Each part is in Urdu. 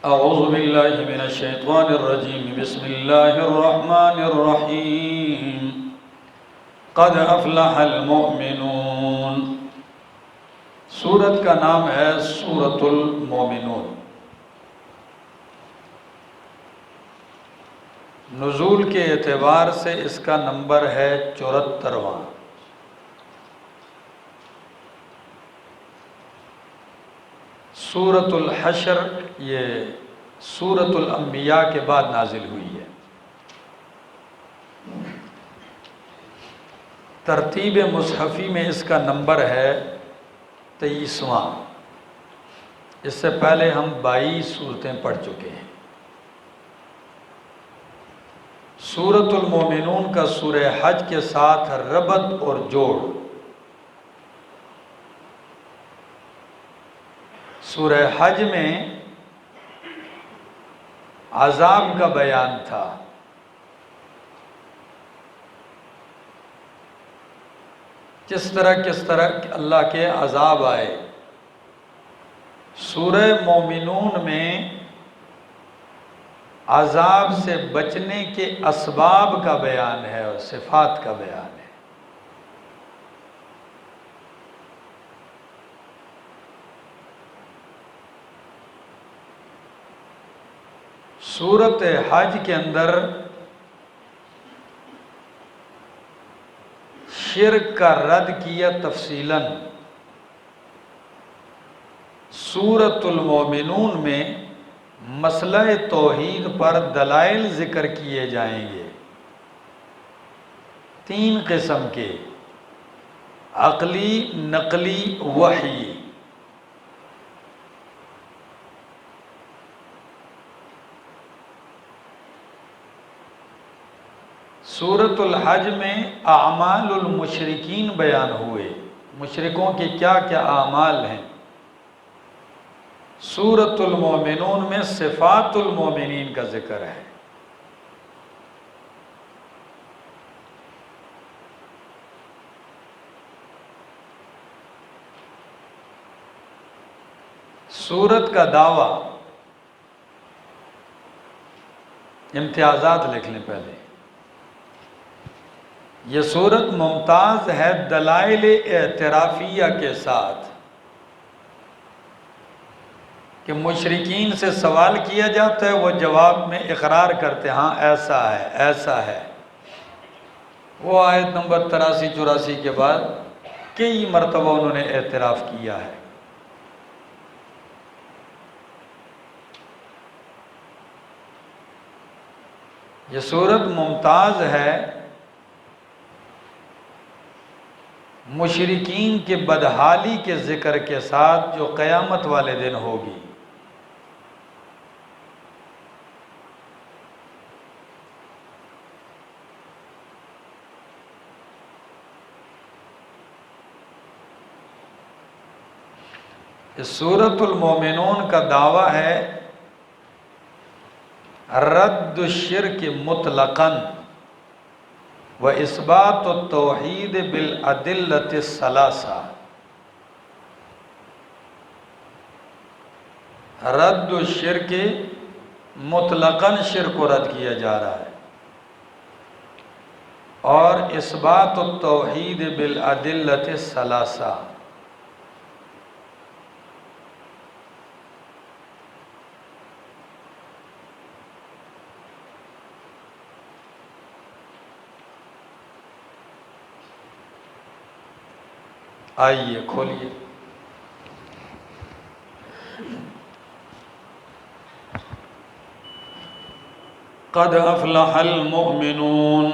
اعوذ باللہ من الشیطان الرجیم بسم اللہ الرحمن الرحیم قد افلح المؤمنون۔ سورت کا نام ہے سورۃ المؤمنون۔ نزول کے اعتبار سے اس کا نمبر ہے 74واں۔ سورۃ الحشر یہ سورۃ الانبیاء کے بعد نازل ہوئی ہے۔ ترتیب مصحفی میں اس کا نمبر ہے 23واں۔ اس سے پہلے ہم 22 سورتیں پڑھ چکے ہیں۔ سورۃ المؤمنون کا سورہ حج کے ساتھ ربط اور جوڑ۔ سورہ حج میں عذاب کا بیان تھا، کس طرح اللہ کے عذاب آئے۔ سورہ مومنون میں عذاب سے بچنے کے اسباب کا بیان ہے اور صفات کا بیان ہے۔ سورۃ حج کے اندر شرک کا رد کیا تفصیلاً۔ سورۃ المؤمنون میں مسئلہ توحید پر دلائل ذکر کیے جائیں گے، 3 قسم کے: عقلی، نقلی، وحی۔ سورۃ الحج میں اعمال المشرکین بیان ہوئے، مشرکوں کے کیا کیا اعمال ہیں۔ سورۃ المؤمنون میں صفات المؤمنین کا ذکر ہے۔ سورت کا دعویٰ، امتیازات لکھ لیں پہلے۔ یہ سورت ممتاز ہے دلائل اعترافیہ کے ساتھ، کہ مشرکین سے سوال کیا جاتا ہے، وہ جواب میں اقرار کرتے ہیں، ہاں ایسا ہے ایسا ہے۔ وہ آیت نمبر 83-84 کے بعد کئی مرتبہ انہوں نے اعتراف کیا ہے۔ یہ سورت ممتاز ہے مشرکین کے بدحالی کے ذکر کے ساتھ، جو قیامت والے دن ہوگی۔ اس سورۃ المؤمنون کا دعویٰ ہے رد الشرک مطلقاً و اثبات التوحید بالادلۃ الثلاثہ۔ رد الشرک مطلقاً شرک کو رد کیا جا رہا ہے، اور اثبات التوحید بالادلۃ الثلاثہ۔ آئیے کھولیے۔ قد افلح المؤمنون،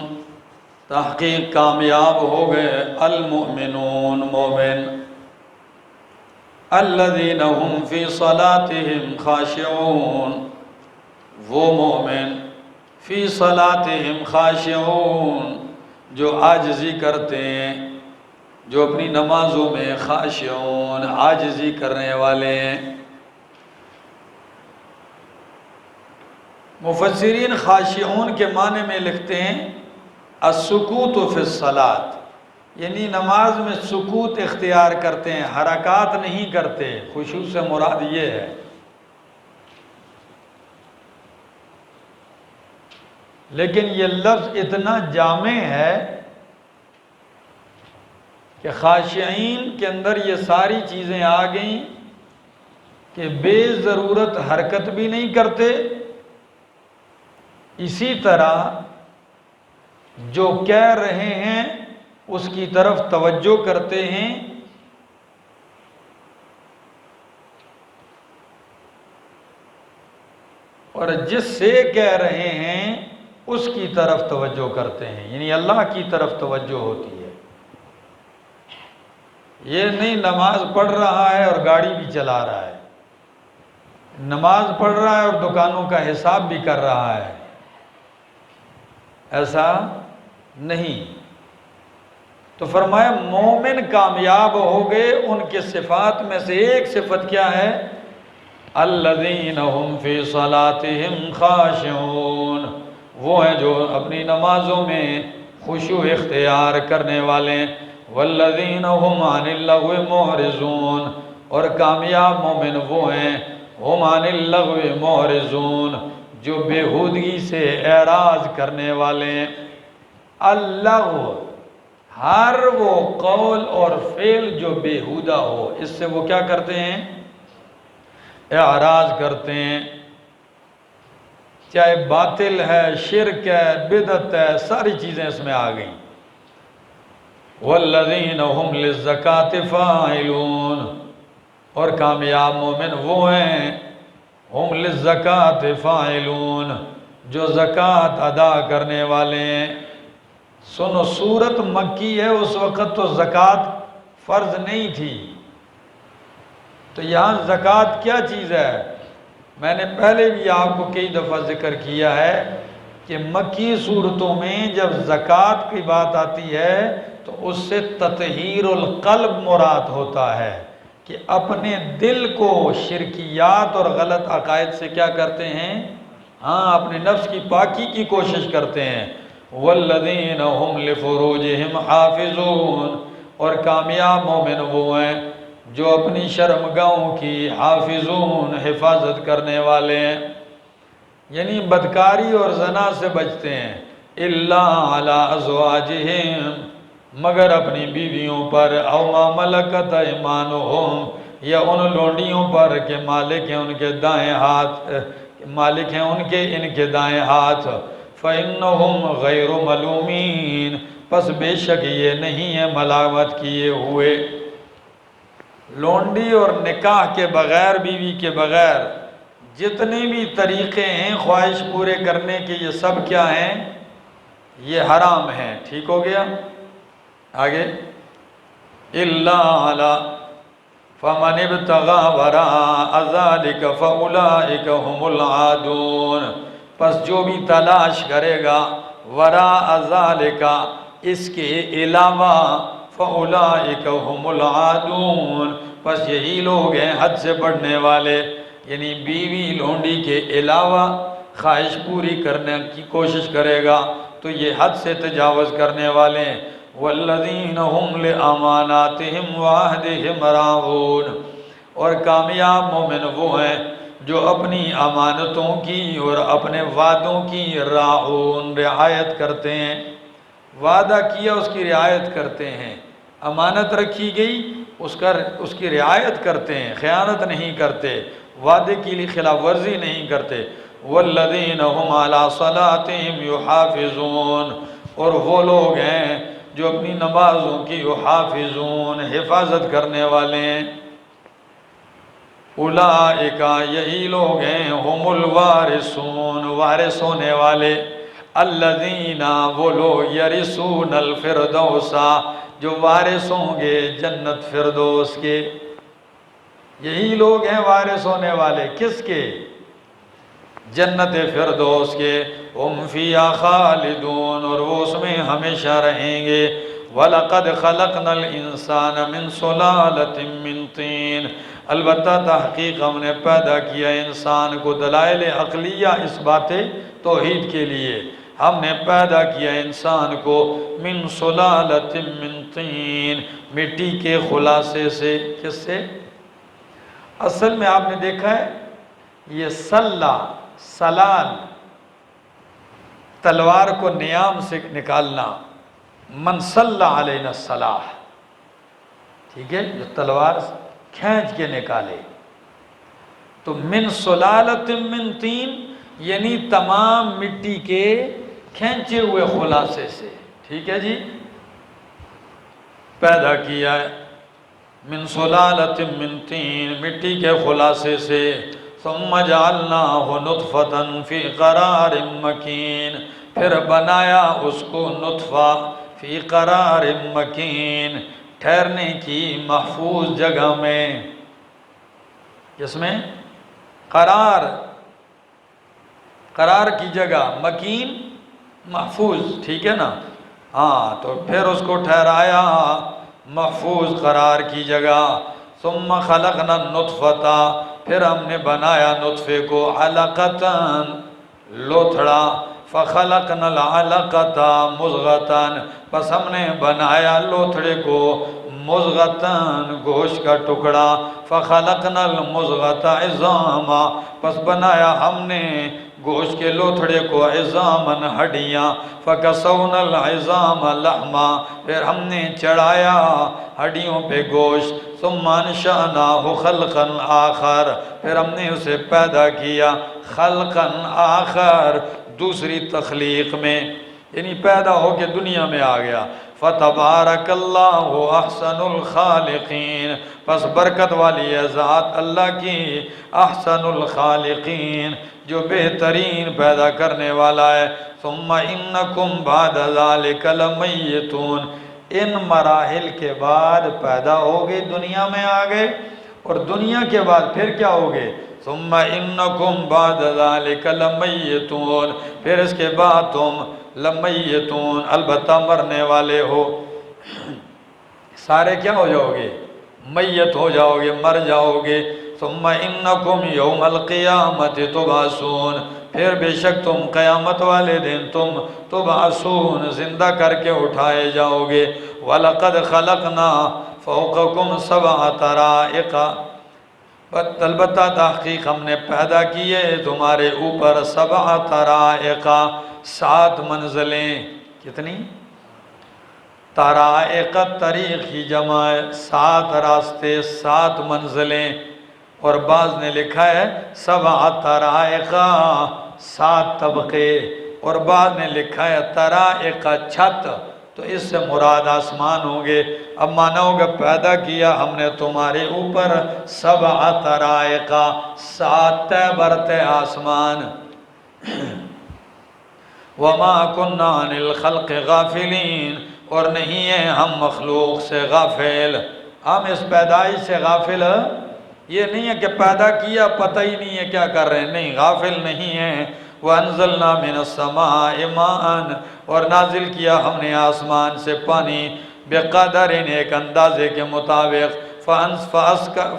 تحقیق کامیاب ہو گئے المؤمنون، مومن، الذین هم فی صلاتهم خاشعون، وہ مومن فی صلاتهم خاشعون جو عاجزی کرتے ہیں، جو اپنی نمازوں میں خاشعون عاجزی کرنے والے ہیں۔ مفسرین خاشعون کے معنی میں لکھتے ہیں السکوت فی الصلاۃ، یعنی نماز میں سکوت اختیار کرتے ہیں، حرکات نہیں کرتے۔ خشوع سے مراد یہ ہے لیکن یہ لفظ اتنا جامع ہے کہ خاشعین کے اندر یہ ساری چیزیں آ گئیں کہ بے ضرورت حرکت بھی نہیں کرتے، اسی طرح جو کہہ رہے ہیں اس کی طرف توجہ کرتے ہیں، اور جس سے کہہ رہے ہیں اس کی طرف توجہ کرتے ہیں، یعنی اللہ کی طرف توجہ ہوتی ہے۔ یہ نہیں نماز پڑھ رہا ہے اور گاڑی بھی چلا رہا ہے، نماز پڑھ رہا ہے اور دکانوں کا حساب بھی کر رہا ہے، ایسا نہیں۔ تو فرمایا مومن کامیاب ہو گئے، ان کے صفات میں سے ایک صفت کیا ہے؟ الذین هم فی صلاتہم خاشعون، وہ ہیں جو اپنی نمازوں میں خشوع اختیار کرنے والے، والذین هم عن اللغو معرضون، اور کامیاب مومن وہ ہیں هم عن اللغو معرضون، جو بیہودگی سے اعراض کرنے والے ہیں۔ اللغو، ہر وہ قول اور فعل جو بیہودہ ہو، اس سے وہ کیا کرتے ہیں؟ اعراض کرتے ہیں، چاہے باطل ہے، شرک ہے، بدعت ہے، ساری چیزیں اس میں آ گئیں۔ والذین هم للزکاة فاعلون، اور کامیاب مومن وہ ہیں هم للزکاة فاعلون، جو زکوٰۃ ادا کرنے والے ہیں۔ سنو، سورت مکی ہے، اس وقت تو زکوٰۃ فرض نہیں تھی، تو یہاں زکوٰۃ کیا چیز ہے؟ میں نے پہلے بھی آپ کو کئی دفعہ ذکر کیا ہے کہ مکی صورتوں میں جب زکوٰۃ کی بات آتی ہے تو اس سے تطہیر القلب مراد ہوتا ہے، کہ اپنے دل کو شرکیات اور غلط عقائد سے کیا کرتے ہیں؟ ہاں، اپنے نفس کی پاکی کی کوشش کرتے ہیں۔ والذین هم لفروجہم حافظون، اور کامیاب مومن وہ ہیں جو اپنی شرمگاہوں کی حافظون، حفاظت کرنے والے ہیں، یعنی بدکاری اور زنا سے بچتے ہیں۔ الا علی ازواجہم، مگر اپنی بیویوں پر، او ما ملکت ایمانہم، یا ان لونڈیوں پر کہ مالک ہیں ان کے دائیں ہاتھ، مالک ہیں ان کے دائیں ہاتھ۔ فَإِنَّهُمْ غَيْرُ مَلُومِينَ، پس بے شک یہ نہیں ہے ملامت کیے ہوئے۔ لونڈی اور نکاح کے بغیر، بیوی کے بغیر جتنے بھی طریقے ہیں خواہش پورے کرنے کے، یہ سب کیا ہیں؟ یہ حرام ہیں۔ ٹھیک ہو گیا؟ آگے اِلَّا عَلَى فَمَنِ ابْتَغَى وَرَاءَ ذَلِكَ فَأُولَئِكَ هُمُ الْعَادُونَ، پس جو بھی تلاش کرے گا وراء ذالک، اس کے علاوہ، فَأُولَئِكَ هُمُ الْعَادُونَ، پس یہی لوگ ہیں حد سے بڑھنے والے، یعنی بیوی لونڈی کے علاوہ خواہش پوری کرنے کی کوشش کرے گا تو یہ حد سے تجاوز کرنے والے ہیں۔ وَالَّذِينَ هُمْ لِأَمَانَاتِهِمْ وَعَهْدِهِمْ رَاعُونَ، اور کامیاب مومن وہ ہیں جو اپنی امانتوں کی اور اپنے وعدوں کی راعون، رعایت کرتے ہیں۔ وعدہ کیا اس کی رعایت کرتے ہیں، امانت رکھی گئی اس کی رعایت کرتے ہیں، خیانت نہیں کرتے، وعدے کی لیے خلاف ورزی نہیں کرتے۔ والذین هم علی صلاتہم یحافظون، اور وہ لوگ ہیں جو اپنی نمازوں کی یحافظون، حفاظت کرنے والے ہیں۔ اولئک، یہی لوگ ہیں، هم الوارثون، وارث ہونے والے، الذین، وہ لوگ، یرثون الفردوس، جو وارث ہوں گے جنت فردوس کے۔ یہی لوگ ہیں وارث ہونے والے، کس کے؟ جنت فردوس کے۔ ہم فیہا خالدون، اور وہ اس میں ہمیشہ رہیں گے۔ وَلَقَدْ خَلَقْنَا الْإِنسَانَ مِنْ صُلَالَةٍ مِّن طِينٍ، البتہ تحقیق ہم نے پیدا کیا انسان کو، دلائل عقلیہ اس بات توحید کے لیے، ہم نے پیدا کیا انسان کو من صلالۃ من طین، مٹی کے خلاصے سے۔ کس سے؟ اصل میں آپ نے دیکھا ہے یہ سلال تلوار کو نیام سے نکالنا، من صلی علینا الصلاح، ٹھیک ہے، جو تلوار کھینچ کے نکالے. تو من سلالت من طین یعنی تمام مٹی کے کھینچے ہوئے خلاصے سے، ٹھیک ہے جی، پیدا کیا ہے. من سلالت من طین مٹی کے خلاصے سے. ثم جعلناہ نطفۃ فی قرار مکین پھر بنایا اس کو نطفہ فی قرار مکین ٹھہرنے کی محفوظ جگہ میں. جس میں قرار کی جگہ، مکین محفوظ، ٹھیک ہے نا. ہاں تو پھر اس کو ٹھہرایا محفوظ قرار کی جگہ. ثم خلقنا النطفۃ پھر ہم نے بنایا نطفے کو علقۃ لوتھڑا. فخلقنا العلقۃ مضغۃ پس ہم نے بنایا لوتھڑے کو مضغۃ گوشت کا ٹکڑا. فخلقنا المضغۃ عظاما پس بنایا ہم نے گوشت کے لوتھڑے کو عظاماً ہڈیاں. فکسونا العظام لحما پھر ہم نے چڑھایا ہڈیوں پہ گوشت. ثم انشأناہ خلقا آخر پھر ہم نے اسے پیدا کیا خلقا آخر دوسری تخلیق میں، یعنی پیدا ہو کے دنیا میں آ گیا. فتبارک اللہ احسن الخالقین پس برکت والی ہے ذات اللہ کی احسن الخالقین جو بہترین پیدا کرنے والا ہے. ثم انکم بعد ذلک لمیتون ان مراحل کے بعد پیدا ہوگے، دنیا میں آ گئے، اور دنیا کے بعد پھر کیا ہوگے؟ ثم انکم بعد ذلک لمیتون پھر اس کے بعد تم لمیتون البتہ مرنے والے ہو. سارے کیا ہو جاؤ گے؟ میت ہو جاؤ گے، مر جاؤ گے. ثم انکم یوم القیامت تبعثون پھر بے شک تم قیامت والے دن تم تبعثون زندہ کر کے اٹھائے جاؤ گے. وَلَقَدْ خَلَقْنَا فَوْقَكُمْ سَبْعَ طَرَائِقَ البتہ تحقیق ہم نے پیدا کیے تمہارے اوپر سبع طرائق 7 منزلیں. کتنی؟ طرائق طریق کی جمع ہے، 7 راستے 7 منزلیں. اور بعض نے لکھا ہے سبع طرائق 7 طبقے، اور بعض نے لکھا ہے طرائق چھت، تو اس سے مراد آسمان ہوں گے. اب مانا ہوگا پیدا کیا ہم نے تمہارے اوپر سبع طرائق 7 برتے آسمان. وما كنا عن الخلق غافلین اور نہیں ہیں ہم مخلوق سے غافل. ہم اس پیدائش سے غافل یہ نہیں ہے کہ پیدا کیا پتہ ہی نہیں ہے کیا کر رہے ہیں، نہیں، غافل نہیں ہیں. وَأَنزَلْنَا مِنَ السَّمَاءِ مَاءً اور نازل کیا ہم نے آسمان سے پانی بقدر ایک اندازے کے مطابق. فَأَسْكَنَّاهُ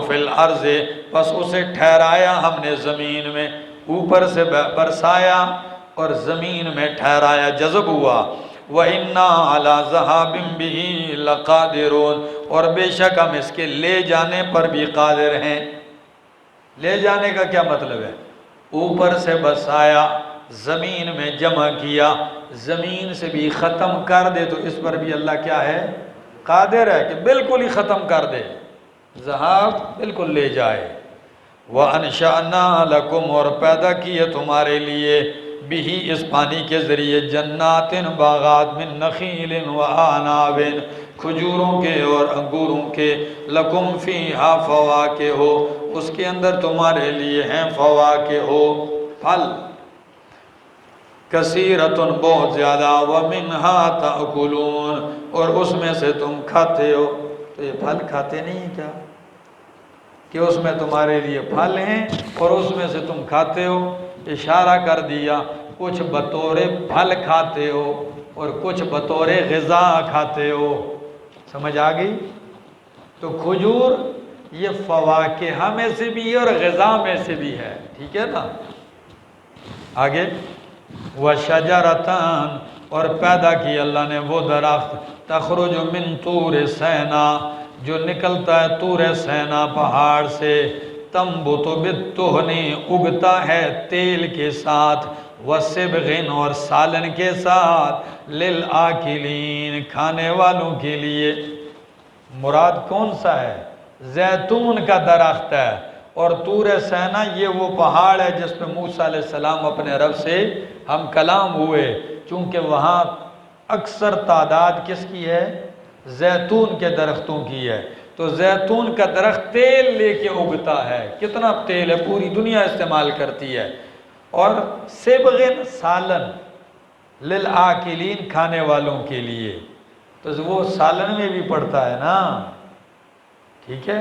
فِي الْأَرْضِ پس اسے ٹھہرایا ہم نے زمین میں، اوپر سے برسایا اور زمین میں ٹھہرایا، جذب ہوا. وَإِنَّا عَلَى ذَهَابٍ بِهِ لَقَادِرُونَ اور بے شک ہم اس کے لے جانے پر بھی قادر ہیں. لے جانے کا کیا مطلب ہے؟ اوپر سے برسایا، زمین میں جمع کیا، زمین سے بھی ختم کر دے تو اس پر بھی اللہ کیا ہے؟ قادر ہے کہ بالکل ہی ختم کر دے، ذہاب بالکل لے جائے. وَأَنشَأْنَا لَكُمْ اور پیدا کیے تمہارے لیے بھی اس پانی کے ذریعے جنات باغات من نخیل وعناب کھجوروں کے اور انگوروں کے. لکم فیہا فواکہ ہو اس کے اندر تمہارے لیے ہیں فواکہ ہو پھل، کثیرتن بہت زیادہ، ومنہا تأکلون اور اس میں سے تم کھاتے ہو. تو یہ پھل کھاتے نہیں ہیں کیا کہ اس میں تمہارے لیے پھل ہیں اور اس میں سے تم کھاتے ہو؟ اشارہ کر دیا کچھ بطور پھل کھاتے ہو اور کچھ بطور غذا کھاتے ہو. سمجھ آ گئی؟ تو کھجور یہ فواکہ میں سے بھی ہے اور غذا میں سے بھی ہے، ٹھیک ہے نا. آگے وَشَجَرَةً اور پیدا کی اللہ نے وہ درخت تخرج من طور سینا جو نکلتا ہے طور سینا پہاڑ سے. تنبت بالدہن اگتا ہے تیل کے ساتھ. وَسِبْغٍ اور سالن کے ساتھ لِلْآکِلِین کھانے والوں کے لیے۔ مراد کون سا ہے؟ زیتون کا درخت ہے، اور طور سینا یہ وہ پہاڑ ہے جس پہ موسیٰ علیہ السلام اپنے رب سے ہم کلام ہوئے، چونکہ وہاں اکثر تعداد کس کی ہے؟ زیتون کے درختوں کی ہے۔ تو زیتون کا درخت تیل لے کے اگتا ہے، کتنا تیل ہے، پوری دنیا استعمال کرتی ہے۔ اور سبغن سالن للآکلین کھانے والوں کے لیے، تو وہ سالن میں بھی پڑتا ہے نا، ٹھیک ہے،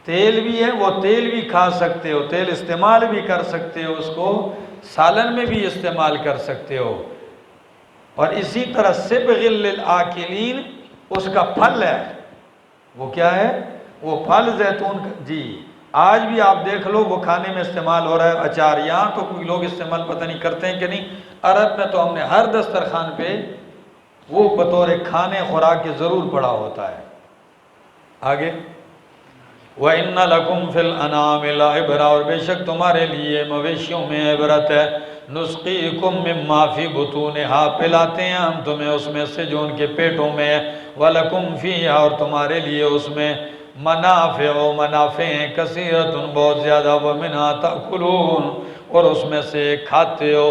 تیل بھی ہے، وہ تیل بھی کھا سکتے ہو، تیل استعمال بھی کر سکتے ہو، اس کو سالن میں بھی استعمال کر سکتے ہو۔ اور اسی طرح سبغ للآکلین اس کا پھل ہے، وہ کیا ہے؟ وہ پھل زیتون کا، جی آج بھی آپ دیکھ لو وہ کھانے میں استعمال ہو رہا ہے، اچار، یہاں تو کوئی لوگ استعمال پتہ نہیں کرتے ہیں کہ نہیں، عرب میں تو ہم نے ہر دسترخوان پہ وہ بطور کھانے خوراک کے ضرور پڑا ہوتا ہے۔ آگے وَإِنَّ لَكُمْ فِي الْأَنْعَامِ لَعِبْرَةً اور بے شک تمہارے لیے مویشیوں میں عبرت ہے، نُسْقِيكُم مِّمَّا فِي بُطُونِهَا پلاتے ہیں ہم تمہیں اس میں سے جو ان کے پیٹوں میں ہے، وَلَكُمْ فِيهَا اور تمہارے لیے اس میں منافع و منافع ہیں، کثیرۃ بہت زیادہ، وَمِنْهَا تَأْكُلُونَ اور اس میں سے کھاتے ہو،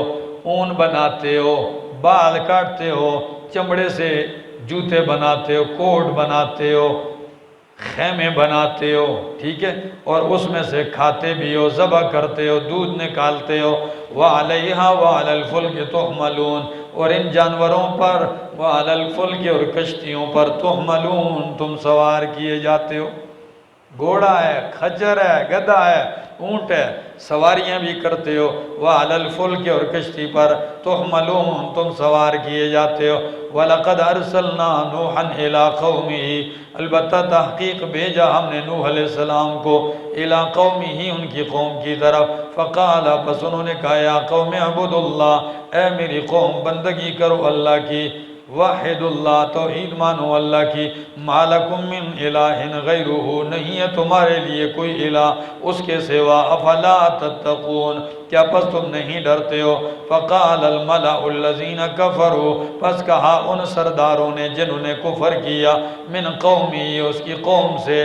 اون بناتے ہو، بال کاٹتے ہو، چمڑے سے جوتے بناتے ہو، کوٹ بناتے ہو، خیمے بناتے ہو، ٹھیک ہے، اور اس میں سے کھاتے بھی ہو، ذبح کرتے ہو، دودھ نکالتے ہو، وَعَلَيْهَا وَعَلَى الْفُلْكِ تُحْمَلُونَ اور ان جانوروں پر، وَعَلَى الْفُلْكِ اور کشتیوں پر، تُحْمَلُونَ تم سوار کیے جاتے ہو، گھوڑا ہے، خچر ہے، گدھا ہے، اونٹ ہے، سواریاں بھی کرتے ہو، وَعَلَى الْفُلْكِ اور کشتی پر، تُحْمَلُونَ تم سوار کیے جاتے ہو، وَلَقَدْ أَرْسَلْنَا نُوحًا إِلَىٰ قَوْمِهِ البتہ تحقیق بھیجا ہم نے نوح علیہ السلام کو، اِلَىٰ قَوْمِهِ ان کی قوم کی طرف، فَقَالَ پس انہوں نے کہا، یا قوم اعبدوا اللہ، اے میری قوم بندگی کرو اللہ کی، وحد اللہ توحید مانو اللہ کی، ما لکم من الہ غیرہ نہیں ہے تمہارے لیے کوئی الہ اس کے سوا، افلا تتقون کیا پس تم نہیں ڈرتے ہو؟ فقال الملأ الذین کفروا پس کہا ان سرداروں نے جنہوں نے کفر کیا، من قومی اس کی قوم سے،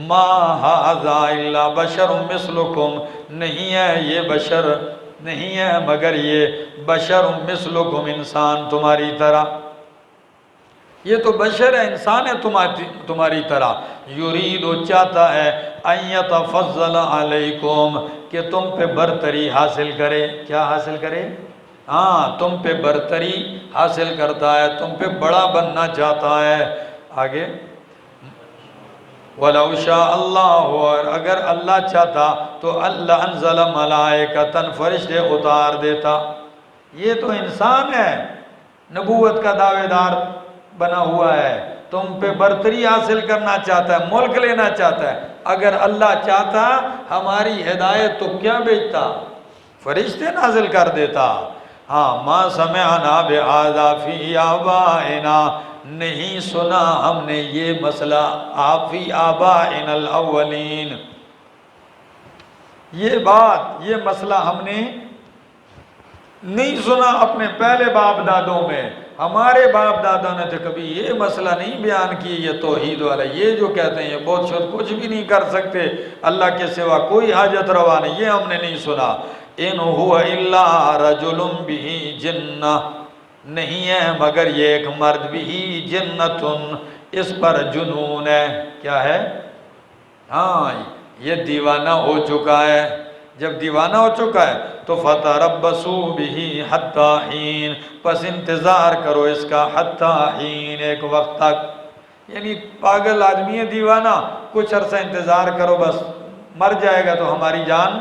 ما ھذا الا بشر مثلکم نہیں ہے یہ بشر، نہیں ہے مگر یہ بشر مثلکم انسان تمہاری طرح، یہ تو بشر ہے، انسان ہے تمہاری طرح، یرید چاہتا ہے ان یتفضل علیکم کہ تم پہ برتری حاصل کرے، کیا حاصل کرے؟ ہاں تم پہ برتری حاصل کرتا ہے، تم پہ بڑا بننا چاہتا ہے۔ آگے وَلَوْ شَاءَ اللَّهُ اور اگر اللہ چاہتا تو اللہ انزل ملائکۃ فرشتے اتار دیتا، یہ تو انسان ہے، نبوت کا دعوے دار بنا ہوا ہے، تم پہ برتری حاصل کرنا چاہتا ہے، ملک لینا چاہتا ہے، اگر اللہ چاہتا ہماری ہدایت تو کیا بھیجتا؟ فرشتے نازل کر دیتا۔ ہاں ما سمعنا بہذا فی آبائنا نہیں سنا ہم نے یہ مسئلہ فی آبائنا الاولین، یہ بات یہ مسئلہ ہم نے نہیں سنا اپنے پہلے باپ دادوں میں، ہمارے باپ دادا نے تو کبھی یہ مسئلہ نہیں بیان کی، یہ توحید والا، یہ جو کہتے ہیں یہ بہت شد کچھ بھی نہیں کر سکتے اللہ کے سوا، کوئی حاجت روا نہیں، یہ ہم نے نہیں سنا۔ ان هو الا رجل به جنہ نہیں ہے مگر یہ ایک مرد بھی جنت اس پر جنون ہے، کیا ہے؟ ہاں یہ دیوانہ ہو چکا ہے، جب دیوانہ ہو چکا ہے تو فتربصوا به حتی حین پس انتظار کرو اس کا، حتی حین ایک وقت تک، یعنی پاگل آدمی ہے دیوانہ، کچھ عرصہ انتظار کرو بس مر جائے گا تو ہماری جان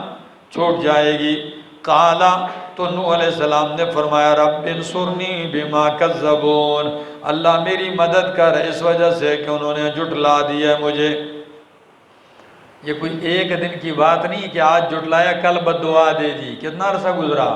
چھوٹ جائے گی۔ قالا تو نوح علیہ السلام نے فرمایا رب انصرنی بما کذبون اللہ میری مدد کر اس وجہ سے کہ انہوں نے جھٹلا دیا ہے مجھے۔ یہ کوئی ایک دن کی بات نہیں کہ آج جھٹلایا کل بد دعا دے دی، کتنا عرصہ گزرا؟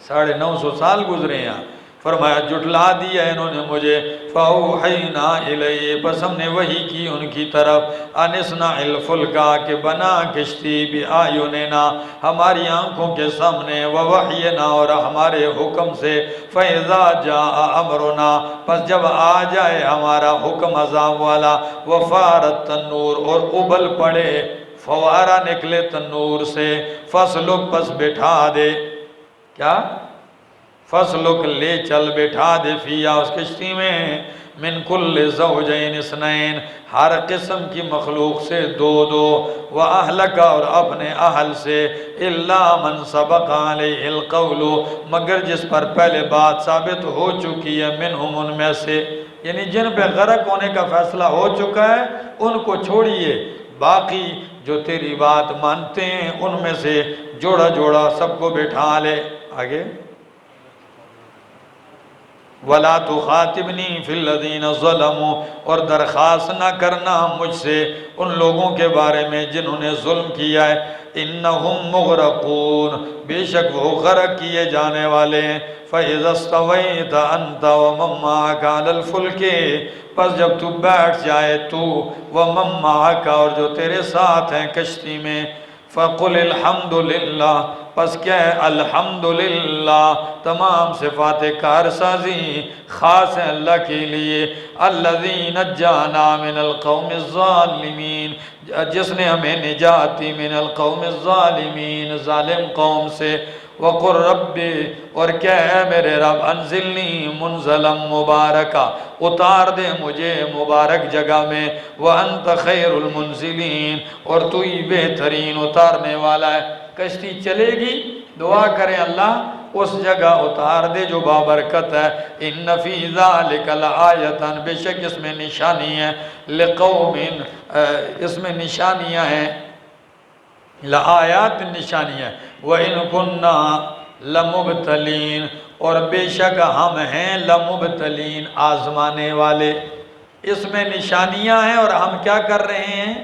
950 سال گزرے ہیں۔ فرمایا جھٹلا دیا انہوں نے مجھے، فَأَوْحَيْنَا إِلَيْهِ پس ہم نے وحی کی ان کی طرف، أَنِ اصْنَعِ الْفُلْكَ کہ بنا کشتی بِآیُنِنَا ہماری آنکھوں کے سامنے، وَوَحْيِنَا اور ہمارے حکم سے، فَإِذَا جَاءَ أَمْرُنَا پس جب آ جائے ہمارا حکم عذاب والا، وَفَارَتْ التَّنُّورُ اور ابل پڑے، فوارہ نکلے تنور سے، فَاسْلُكْ پس بٹھا دے، کیا؟ فَاسْلُكْ لے چل بٹھا دے فِيہا اس کشتی میں، مِن كُلِّ زَوْجَيْنِ اثْنَيْنِ ہر قسم کی مخلوق سے دو دو، وَأَهْلَكَ اور اپنے اہل سے، إِلَّا مَنْ سَبَقَ عَلَيْهِ الْقَوْلُ مگر جس پر پہلے بات ثابت ہو چکی ہے، منہم ان میں سے، یعنی جن پہ غرق ہونے کا فیصلہ ہو چکا ہے ان کو چھوڑیے، باقی جو تیری بات مانتے ہیں ان میں سے جوڑا جوڑا سب کو بٹھا لے۔ آگے وَلَا تُخَاطِبْنِي فِي الَّذِينَ ظَلَمُوا اور درخواست نہ کرنا مجھ سے ان لوگوں کے بارے میں جنہوں نے ظلم کیا ہے، إِنَّهُمْ مُغْرَقُونَ بے شک وہ غرق کیے جانے والے ہیں، فَإِذَا اسْتَوَيْتَ أَنْتَ وَمَن مَّعَكَ عَلَى الْفُلْكِ پس جب تو بیٹھ جائے تو، وَمَن مَّعَكَ اور جو تیرے ساتھ ہیں کشتی میں، فَقُلِ الْحَمْدُ لِلَّهِ پس کہے الحمدللہ تمام صفات کارسازی خاص ہیں اللہ کے لیے، الذی نجانا من القوم الظالمین جس نے ہمیں نجات دی من القوم الظالمین ظالم قوم سے، وقر ربی اور کہے میرے رب انزلنی منزلا مبارکہ اتار دے مجھے مبارک جگہ میں، وانت خیر المنزلین اور تو ہی بہترین اتارنے والا ہے۔ کشتی چلے گی، دعا کریں اللہ اس جگہ اتار دے جو بابرکت ہے، ان فی ذالک لآیۃ بے شک اس میں نشانی ہے، لقوم اس میں نشانیاں ہیں، لآیات نشانیاں، وَإِن كُنَّا لَمُبْتَلِينَ اور بے شک ہم ہیں لَمُبْتَلِينَ آزمانے والے، اس میں نشانیاں ہیں اور ہم کیا کر رہے ہیں؟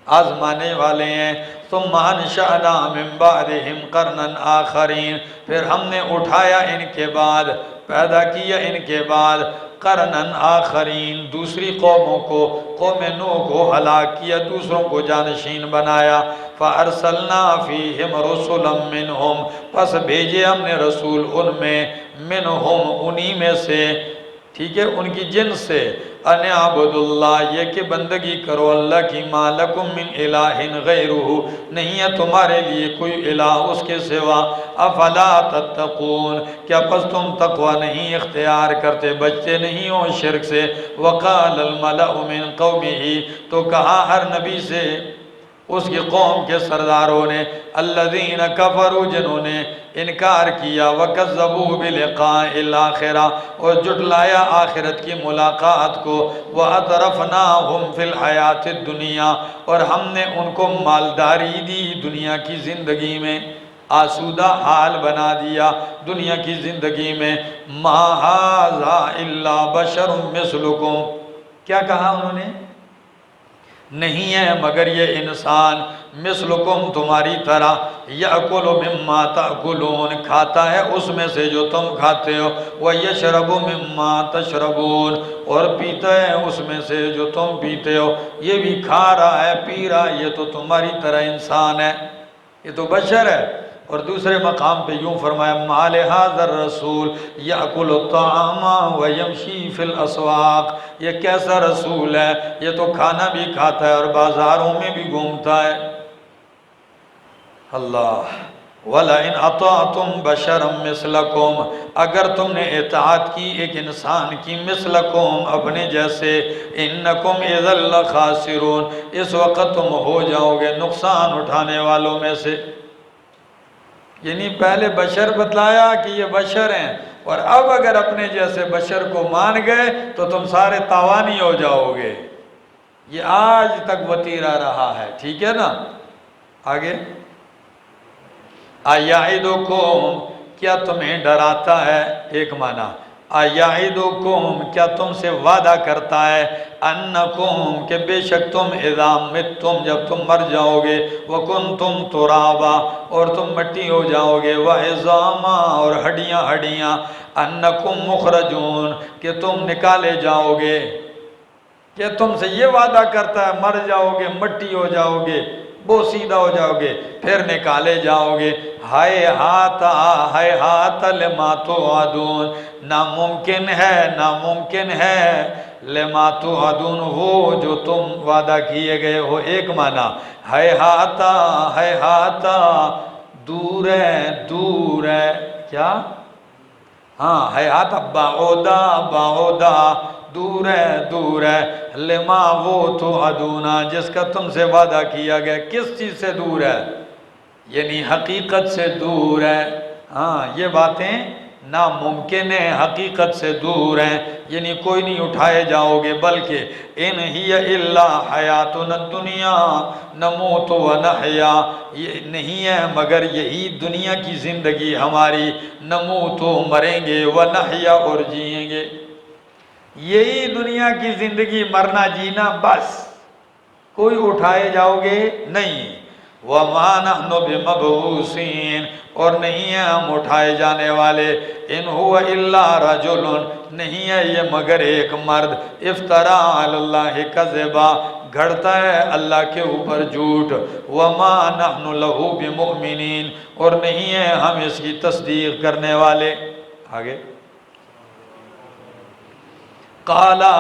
آزمانے والے ہیں۔ ثم انشأنا من بعدهم قرنا آخرین پھر ہم نے اٹھایا ان کے بعد، پیدا کیا ان کے بعد قرنا آخرین دوسری قوموں کو، قوم نوح کو ہلاک کیا، دوسروں کو جانشین بنایا، فارسلنا فیہم رسلا منہم پس بھیجے ہم نے رسول ان میں، منہم انہی میں سے، ٹھیک ہے ان کی جنس سے، ان اعبدوا اللہ یہ کہ بندگی کرو اللہ کی، ما لکم من الہ غیرہ نہیں ہے تمہارے لیے کوئی الہ اس کے سوا، افلا تتقون کیا پس تم تقوی نہیں اختیار کرتے، بچتے نہیں ہو شرک سے، وقال الملأ من قومہ تو کہا ہر نبی سے اس کی قوم کے سرداروں نے، الذین کفروا جنہوں نے انکار کیا، وکذبوا بلقاء الآخرہ اور جھٹلایا آخرت کی ملاقات کو، وَأَتْرَفْنَاهُمْ فِي الْحَيَاةِ الدُّنْيَا اور ہم نے ان کو مالداری دی دنیا کی زندگی میں، آسودہ حال بنا دیا دنیا کی زندگی میں، مَا هَذَا إِلَّا بَشَرٌ مِثْلُكُمْ کیا کہا انہوں نے؟ نہیں ہے مگر یہ انسان مثلکم تمہاری طرح، یأکل مما تأکلون کھاتا ہے اس میں سے جو تم کھاتے ہو، ویشرب مما تشربون اور پیتا ہے اس میں سے جو تم پیتے ہو، یہ بھی کھا رہا ہے پی رہا ہے، یہ تو تمہاری طرح انسان ہے، یہ تو بشر ہے۔ اور دوسرے مقام پہ یوں فرمایا ما لہذا الرسول یأکل الطعام ویمشی فی الاسواق یہ کیسا رسول ہے، یہ تو کھانا بھی کھاتا ہے اور بازاروں میں بھی گھومتا ہے۔ اللہ وَلَئِنْ أَطَعْتُمْ بَشَرًا مِثْلَكُمْ اگر تم نے اطاعت کی ایک انسان کی، مثلکم اپنے جیسے، اِنَّكُمْ اِذًا لَخَاسِرُونَ اس وقت تم ہو جاؤ گے نقصان اٹھانے والوں میں سے۔ یعنی پہلے بشر بتلایا کہ یہ بشر ہیں، اور اب اگر اپنے جیسے بشر کو مان گئے تو تم سارے تاوانی ہو جاؤ گے۔ یہ آج تک وتیرہ رہا ہے، ٹھیک ہے نا؟ آگے اَیَعِدُکُم کیا تمہیں ڈراتا ہے، ایک معنی ایعدکم کیا تم سے وعدہ کرتا ہے انکم کہ بے شک تم اذا متم جب تم مر جاؤ گے وکنتم ترابا اور تم مٹی ہو جاؤ گے وعظاما اور ہڈیاں ہڈیاں انکم مخرجون کہ تم نکالے جاؤ گے. کہ تم سے یہ وعدہ کرتا ہے مر جاؤ گے مٹی ہو جاؤ گے بوسیدہ ہو جاؤ گے پھر نکالے جاؤ گے. ہائے ہاتھ لما توعدون ناممکن ہے لما توعدون وہ جو تم وعدہ کیے گئے ہو. ایک معنی ہے ہاتھ دور ہے کیا ہاں ہے ہاتھ بعودا دور ہے لما وہ توعدون جس کا تم سے وعدہ کیا گیا. کس چیز سے دور ہے؟ یعنی حقیقت سے دور ہے. ہاں یہ باتیں ناممکن ہیں حقیقت سے دور ہیں یعنی کوئی نہیں اٹھائے جاؤ گے بلکہ ان ہی الا حیاتنا الدنیا نموت و نحیا یہ نہیں ہے مگر یہی دنیا کی زندگی ہماری نموت و مریں گے و نحیا اور جئیں گے. یہی دنیا کی زندگی مرنا جینا بس کوئی اٹھائے جاؤ گے نہیں. وَمَا نَحْنُ بِمَبْعُوثِينَ اور نہیں ہیں ہم اٹھائے جانے والے. إِنْ هُوَ إِلَّا رَجُلٌ نہیں ہے یہ مگر ایک مرد افترا علی اللہ کذبا گھڑتا ہے اللہ کے اوپر جھوٹ. وَمَا نَحْنُ لَهُ بِمُؤْمِنِينَ اور نہیں ہے ہم اس کی تصدیق کرنے والے. آگے قالا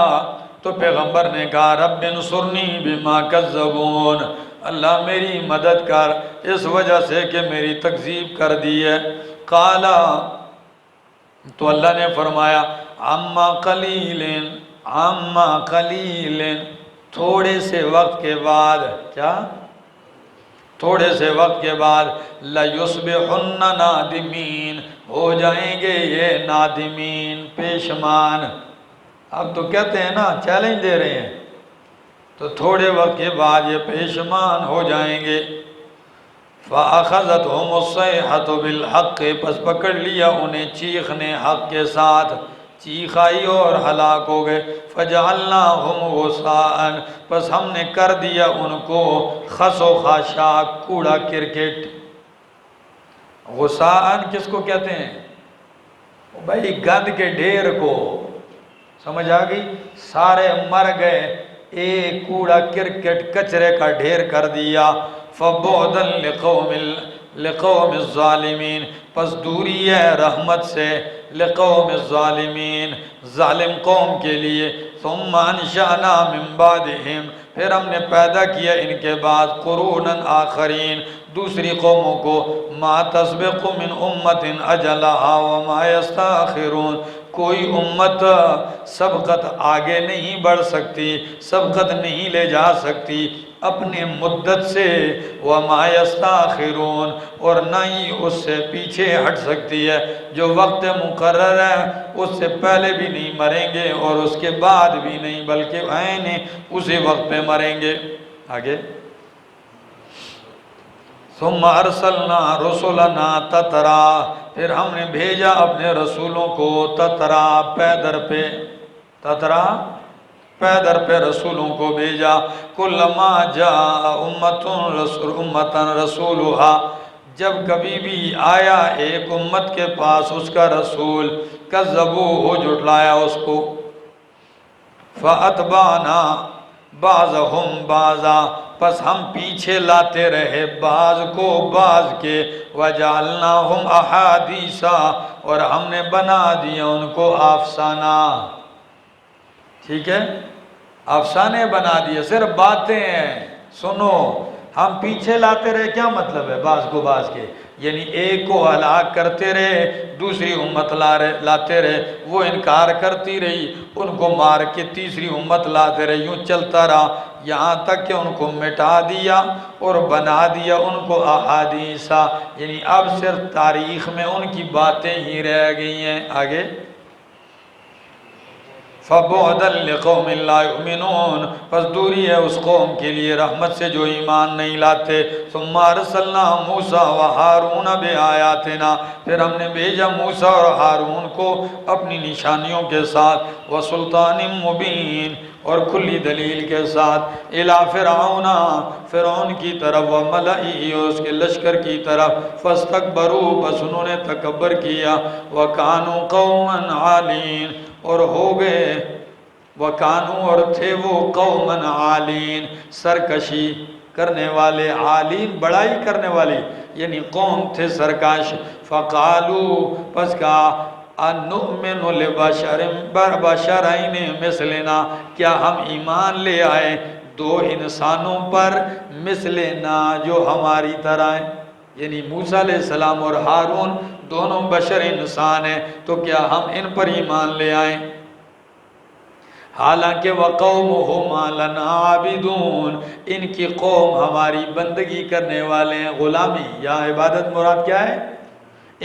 تو پیغمبر نے کہا رب انصرنی بما کذبون اللہ میری مدد کر اس وجہ سے کہ میری تکذیب کر دی ہے. قالا تو اللہ نے فرمایا عما قلیل تھوڑے سے وقت کے بعد کیا تھوڑے سے وقت کے بعد لیصبحن نادمین ہو جائیں گے یہ نادمین پیشمان. اب تو کہتے ہیں نا چیلنج دے رہے ہیں تو تھوڑے وقت کے بعد یہ پیشمان ہو جائیں گے. فَأَخَذَتْهُمُ الصَّيْحَةُ بِالْحَقِّ پس پکڑ لیا انہیں چیخ نے حق کے ساتھ چیخ آئی اور ہلاک ہو گئے. فَجَعَلْنَاهُمْ غُثَاءً پس ہم نے کر دیا ان کو خس و خاشاک کوڑا کرکٹ. غثاءً کس کو کہتے ہیں بھائی گند کے ڈھیر کو سمجھ آ گئی سارے مر گئے ایک کوڑا کرکٹ کچرے کا ڈھیر کر دیا. فَبُعْدًا لِقَوْمِ الظَّالِمِينَ پس دوری ہے رحمت سے لقوم الظالمین ظالم قوم کے لیے. ثُمَّ أَنشَأْنَا مِن بَعْدِهِمْ پھر ہم نے پیدا کیا ان کے بعد قروناً آخرین دوسری قوموں کو. مَا تَسْبِقُ مِنْ أُمَّةٍ أَجَلَهَا وَمَا يَسْتَأْخِرُونَ کوئی امت سبقت آگے نہیں بڑھ سکتی سبقت نہیں لے جا سکتی اپنے مدت سے. وَمَا يَسْتَأْخِرُونَ اور نہ ہی اس سے پیچھے ہٹ سکتی ہے. جو وقت مقرر ہے اس سے پہلے بھی نہیں مریں گے اور اس کے بعد بھی نہیں بلکہ عین اسی وقت میں مریں گے. آگے ثُمَّ أَرْسَلْنَا رُسُلَنَا تَتْرَا پھر ہم نے بھیجا اپنے رسولوں کو تترا پیدر پہ رسولوں کو بھیجا. کلما جاء امتن رسولها جب کبھی بھی آیا ایک امت کے پاس اس کا رسول کذبوہ جھٹلایا اس کو. فَأَتْبَعْنَا بَعْضَهُمْ بَعْضًا پس ہم پیچھے لاتے رہے بعض کو بعض کے. وَجَعَلْنَاهُمْ أَحَادِيثًا اور ہم نے بنا دیا ان کو افسانہ. ٹھیک ہے افسانے بنا دیے صرف باتیں ہیں سنو. ہم پیچھے لاتے رہے کیا مطلب ہے بعض کو بعض کے یعنی ایک کو ہلاک کرتے رہے دوسری امت لاتے رہے وہ انکار کرتی رہی ان کو مار کے تیسری امت لاتے رہے. یوں چلتا رہا یہاں تک کہ ان کو مٹا دیا اور بنا دیا ان کو احادیثہ یعنی اب صرف تاریخ میں ان کی باتیں ہی رہ گئی ہیں. آگے فَبُعْدًا لِقَوْمٍ لَا يُؤْمِنُونَ، پس دوری ہے اس قوم کے لیے رحمت سے جو ایمان نہیں لاتے۔ ثُمَّ أَرْسَلْنَا مُوسَىٰ وَهَارُونَ بِآيَاتِنَا، پھر ہم نے بھیجا موسیٰ اور ہارون کو اپنی نشانیوں کے ساتھ، وَسُلْطَانٍ مُبِينٍ، اور کھلی دلیل کے ساتھ، اِلَىٰ فِرْعَوْنَ، فرعون کی طرف، وَمَلَئِهِ، اور اس کے لشکر کی طرف، فَاسْتَكْبَرُوا، بس انہوں نے تکبر کیا، وَكَانُوا قَوْمًا عَالِينَ، اور ہو گئے، وَكَانُوا، اور تھے وہ، قَوْمًا عَالِينَ، سرکشی کرنے والے، عالین بڑائی کرنے والے، یعنی قوم تھے سرکش۔ فَقَالُوا، پس کہا، اَنُؤْمِنُ لِبَشَرَيْنِ مِثْلِنَا، کیا ہم ایمان لے آئے دو انسانوں پر، مثلنا، جو ہماری طرح ہیں، یعنی موسیٰ علیہ السلام اور ہارون دونوں بشر انسان ہیں، تو کیا ہم ان پر ایمان لے آئیں؟ حالانکہ وَقَوْمُهُمَا لَنَا عَابِدُونَ، ان کی قوم ہماری بندگی کرنے والے ہیں، غلامی یا عبادت مراد کیا ہے؟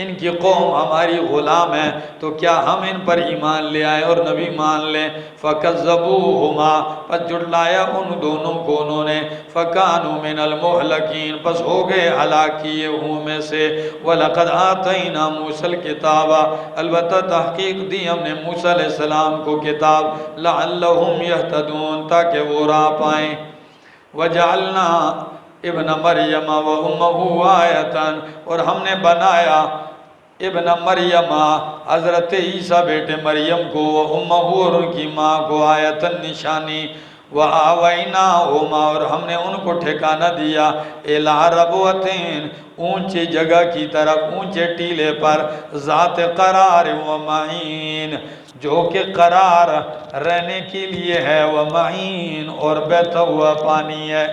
ان کی قوم ہماری غلام ہے، تو کیا ہم ان پر ایمان لے آئیں اور نبی مان لیں؟ فَكَذَّبُوهُمَا، پس جھٹلایا ان دونوں کو انہوں نے، فَكَانُوا مِنَ الْمُهْلَكِينَ، پس ہو گئے ہلاک کیے ہوں میں سے۔ وَلَقَدْ آتَيْنَا مُوسَى الْكِتَابَ، البتہ تحقیق دی ہم نے موسیٰ علیہ السلام کو کتاب، لَعَلَّهُمْ يَهْتَدُونَ، تاکہ وہ راہ پائیں۔ وَجَعَلْنَا ابن مریم وَأُمَّهُ آیَةً، اور ہم نے بنایا ابن مریم حضرت عیسیٰ بیٹے مریم کو، وَأُمَّهُ، اور ان کی ماں کو، آیَةً نشانی، وَآوَيْنَاهُمَا، اور ہم نے ان کو ٹھکانہ دیا، إِلَىٰ رَبْوَةٍ، اونچی جگہ کی طرف، اونچے ٹیلے پر، ذات قرار ومعین، جو کہ قرار رہنے کے لیے ہے، ومعین، اور بہتا ہوا پانی ہے،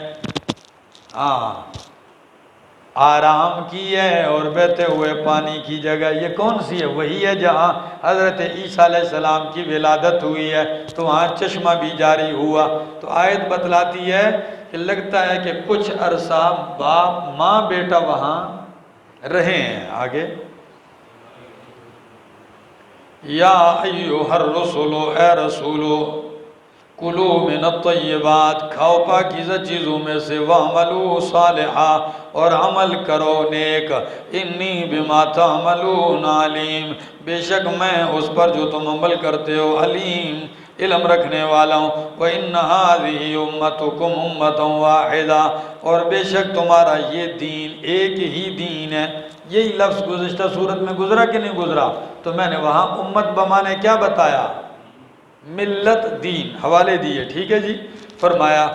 آرام کی ہے اور بہتے ہوئے پانی کی جگہ۔ یہ کون سی ہے؟ وہی ہے جہاں حضرت عیسیٰ علیہ السلام کی ولادت ہوئی ہے، تو وہاں چشمہ بھی جاری ہوا۔ تو آیت بتلاتی ہے کہ لگتا ہے کہ کچھ عرصہ باپ ماں بیٹا وہاں رہے ہیں۔ آگے، یا ایھا الرسل، اے رسولو، کلو من الطیبات، کھاؤ پاکیزہ چیزوں میں سے، وعملوا صالحا، اور عمل کرو نیک، انی بما تعملون علیم، بے شک میں اس پر جو تم عمل کرتے ہو علیم، علم رکھنے والا ہوں۔ وَإِنَّ هَذِهِ أُمَّتُكُمْ أُمَّةً وَاحِدَةً، اور بے شک تمہارا یہ دین ایک ہی دین ہے۔ یہی لفظ گزشتہ صورت میں گزرا کہ نہیں گزرا؟ تو میں نے وہاں امت بمانے کیا بتایا؟ ملت، دین، حوالے دیے، ٹھیک ہے جی۔ فرمایا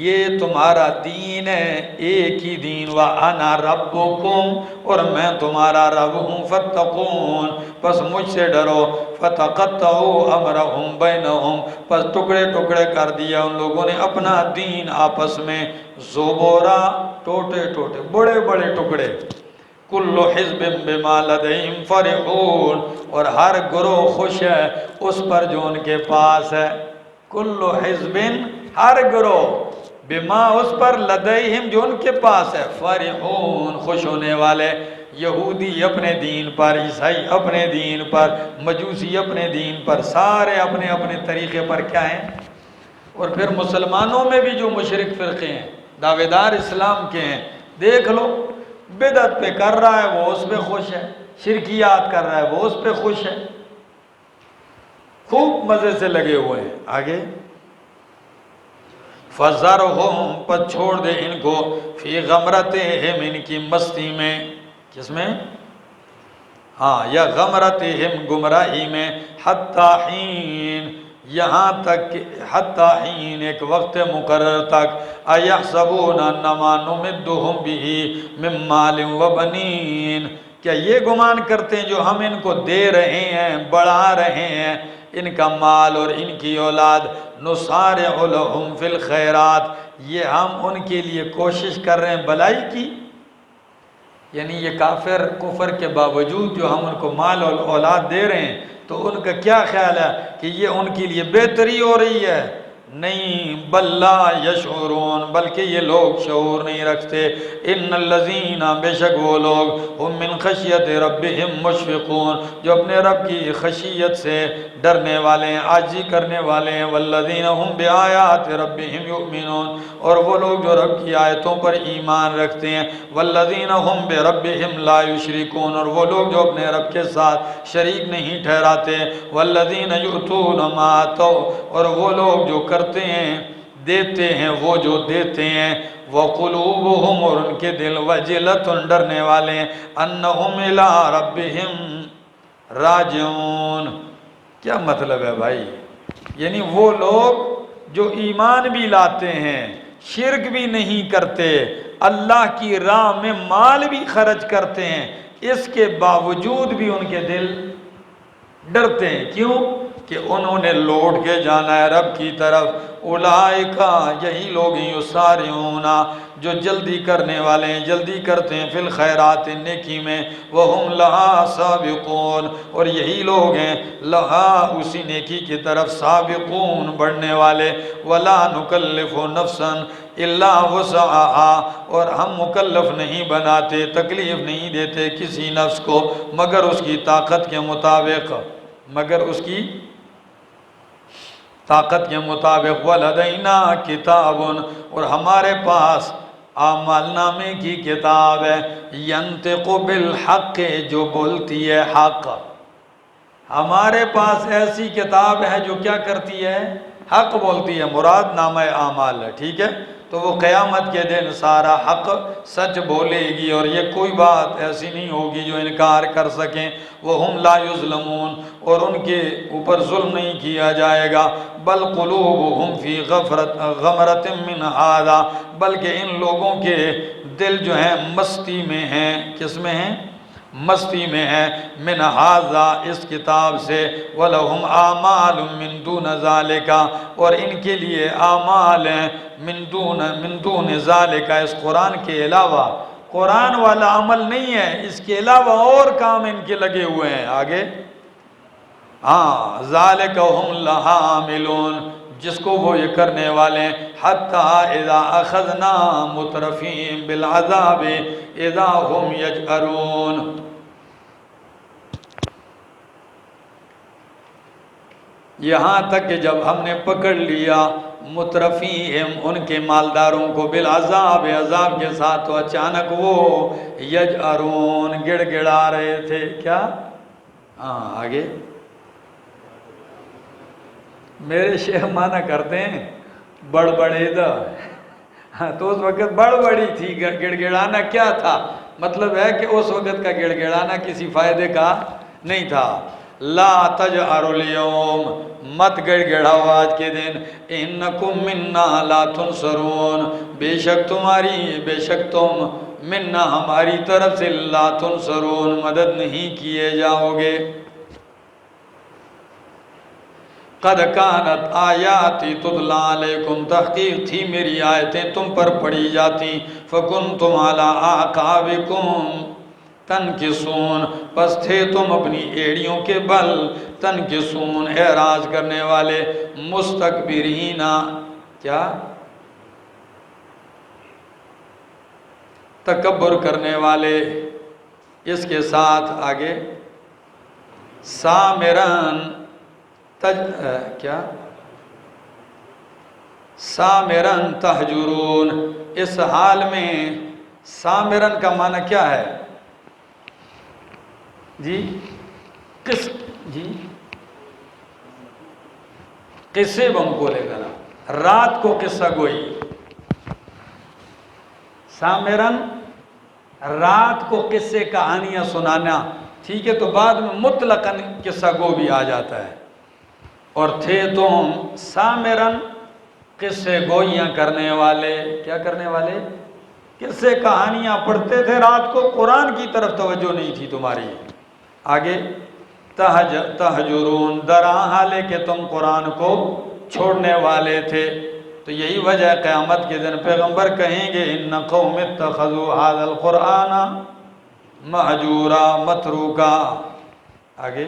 یہ تمہارا دین ہے، ایک ہی دین، وَأَنَا رَبُّكُمْ، اور میں تمہارا رب ہوں، فَاتَّقُونَ، پس مجھ سے ڈرو، فَتَقَطَّعُوا أَمْرَهُمْ بَيْنَهُمْ، پس ٹکڑے ٹکڑے کر دیا ان لوگوں نے اپنا دین آپس میں، زبورا، ٹوٹے ٹوٹے، بڑے بڑے ٹکڑے، کل حزب بما لدیہم فرحون، اور ہر گروہ خوش ہے اس پر جو ان کے پاس ہے، کل حزب، ہر گروہ، بما، اس پر، لدیہم، جو ان کے پاس ہے، فرحون، خوش ہونے والے۔ یہودی اپنے دین پر، عیسائی اپنے دین پر، مجوسی اپنے دین پر، سارے اپنے اپنے طریقے پر کیا ہیں۔ اور پھر مسلمانوں میں بھی جو مشرک فرقے ہیں، دعوے دار اسلام کے ہیں، دیکھ لو، بدعت پہ کر رہا ہے وہ اس پہ خوش ہے، شرکیات کر رہا ہے وہ اس پہ خوش ہے، خوب مزے سے لگے ہوئے ہیں۔ آگے، فَذَرْهُمْ، پس چھوڑ دے ان کو، فی غمرتہم، ان کی مستی میں، کس میں؟ یا غمرتہم، گمراہی میں، حتی حین، یہاں تک، حتی حین، ایک وقت مقرر تک، ایحسبون انما نمدہم بہ من مال وبنین، کیا یہ گمان کرتے ہیں جو ہم ان کو دے رہے ہیں، بڑھا رہے ہیں، ان کا مال اور ان کی اولاد، نصارع لہم فی الخیرات، یہ ہم ان کے لیے کوشش کر رہے ہیں بلائی کی، یعنی یہ کافر کفر کے باوجود جو ہم ان کو مال اور اولاد دے رہے ہیں، تو ان کا کیا خیال ہے کہ یہ ان کے لیے بہتری ہو رہی ہے، نہیں، بل لا یشعرون، بلکہ یہ لوگ شعور نہیں رکھتے۔ ان الذین، بے شک وہ لوگ، ہم من خشیت ربہم مشفقون، جو اپنے رب کی خشیت سے ڈرنے والے ہیں، عاجزی کرنے والے ہیں۔ والذین ہم بآیات ربہم یؤمنون، اور وہ لوگ جو رب کی آیتوں پر ایمان رکھتے ہیں۔ والذین ہم بربہم لا یشرکون، اور وہ لوگ جو اپنے رب کے ساتھ شریک نہیں ٹھہراتے۔ والذین یؤتون ما آتوا، اور وہ لوگ جو کرتے ہیں، دیتے ہیں وہ جو دیتے ہیں۔ وقلوبہم، اور ان کے دل، وجلۃ، ڈرنے والے ہیں، انہم الی ربہم راجعون۔ کیا مطلب ہے بھائی؟ یعنی وہ لوگ جو ایمان بھی لاتے ہیں، شرک بھی نہیں کرتے، اللہ کی راہ میں مال بھی خرچ کرتے ہیں، اس کے باوجود بھی ان کے دل ڈرتے ہیں۔ کیوں؟ کہ انہوں نے لوٹ کے جانا ہے رب کی طرف۔ اولئکا، یہی لوگ ہیں، یسارعون، جو جلدی کرنے والے ہیں، جلدی کرتے ہیں، فی الخیرات، نیکی میں، وہم لہا سابقون، اور یہی لوگ ہیں لہا، اسی نیکی کی طرف، سابقون، بڑھنے والے۔ ولا نکلف نفسا الا وسعها، اور ہم مکلف نہیں بناتے، تکلیف نہیں دیتے کسی نفس کو مگر اس کی طاقت کے مطابق، مگر اس کی طاقت کے مطابق۔ ولدینا کتاب، اور ہمارے پاس اعمال نامے کی کتاب ہے، ینطق بالحق، جو بولتی ہے حق۔ ہمارے پاس ایسی کتاب ہے جو کیا کرتی ہے؟ حق بولتی ہے، مراد نامہ اعمال ہے، ٹھیک ہے؟ تو وہ قیامت کے دن سارا حق سچ بولے گی، اور یہ کوئی بات ایسی نہیں ہوگی جو انکار کر سکیں۔ وہم لا یظلمون، اور ان کے اوپر ظلم نہیں کیا جائے گا۔ بل قلوبہم فی غمرۃ من ھذا، بلکہ ان لوگوں کے دل جو ہیں مستی میں ہیں۔ کس میں ہیں؟ مستی میں ہے، من ھذا، اس کتاب سے۔ وَلَهُمْ أَعْمَالٌ مِّن دُونَ ذَلِكَ، اور ان کے لیے اعمال ہیں من دون ذالک، اس قرآن کے علاوہ۔ قرآن والا عمل نہیں ہے، اس کے علاوہ اور کام ان کے لگے ہوئے ہیں۔ آگے ہاں، ذالک ہم لہا عاملون، جس کو وہ یہ کرنے والے ہیں۔ حتی اذا اخذنا مترفین بالعذاب اذا ہم یجأرون، یہاں تک کہ جب ہم نے پکڑ لیا مترفیہم، ان کے مالداروں کو، بالعذاب، عذاب کے ساتھ، تو اچانک وہ یجأرون، گڑ گڑا رہے تھے۔ کیا؟ ہاں آگے میرے شیخ مانا کرتے ہیں بڑبڑے دا، تو اس وقت بڑبڑی تھی، گڑ گڑانا کیا تھا؟ مطلب ہے کہ اس وقت کا گڑ گڑانا کسی فائدے کا نہیں تھا۔ لا تجأروا اليوم، مت گڑ گڑاؤ آج کے دن۔ انکم منا لا تنصرون، بے شک تم منا، ہماری طرف سے، لا تنصرون، مدد نہیں کیے جاؤ گے۔ قد کانت آیاتی تتلی علیکم، تحقیق تھی میری آیتیں تم پر پڑھی جاتی۔ فکنتم علی اعقابکم تنکسون، پس تھے تم اپنی ایڑیوں کے بل، تنکسون، اعراض کرنے والے، مستکبرین، کیا؟ تکبر کرنے والے۔ اس کے ساتھ آگے سامرن، کیا؟ سامرن تہجرون، اس حال میں سامرن کا معنی کیا ہے؟ جی جی قصے بم کو لے کر رات کو قصہ گوئی، سامرن رات کو قصے کہانیاں سنانا، ٹھیک ہے؟ تو بعد میں مطلقاً قصہ گو بھی آ جاتا ہے۔ اور تھے تم سامرن، قصے گوئیاں کرنے والے۔ کیا کرنے والے؟ قصے کہانیاں پڑھتے تھے رات کو، قرآن کی طرف توجہ نہیں تھی تمہاری۔ آگے تہجرون، حالے کہ تم قرآن کو چھوڑنے والے تھے۔ تو یہی وجہ ہے قیامت کے دن پیغمبر کہیں گے ان قوم اتخذوا ھذا القرآن مہجورا متروکا۔ آگے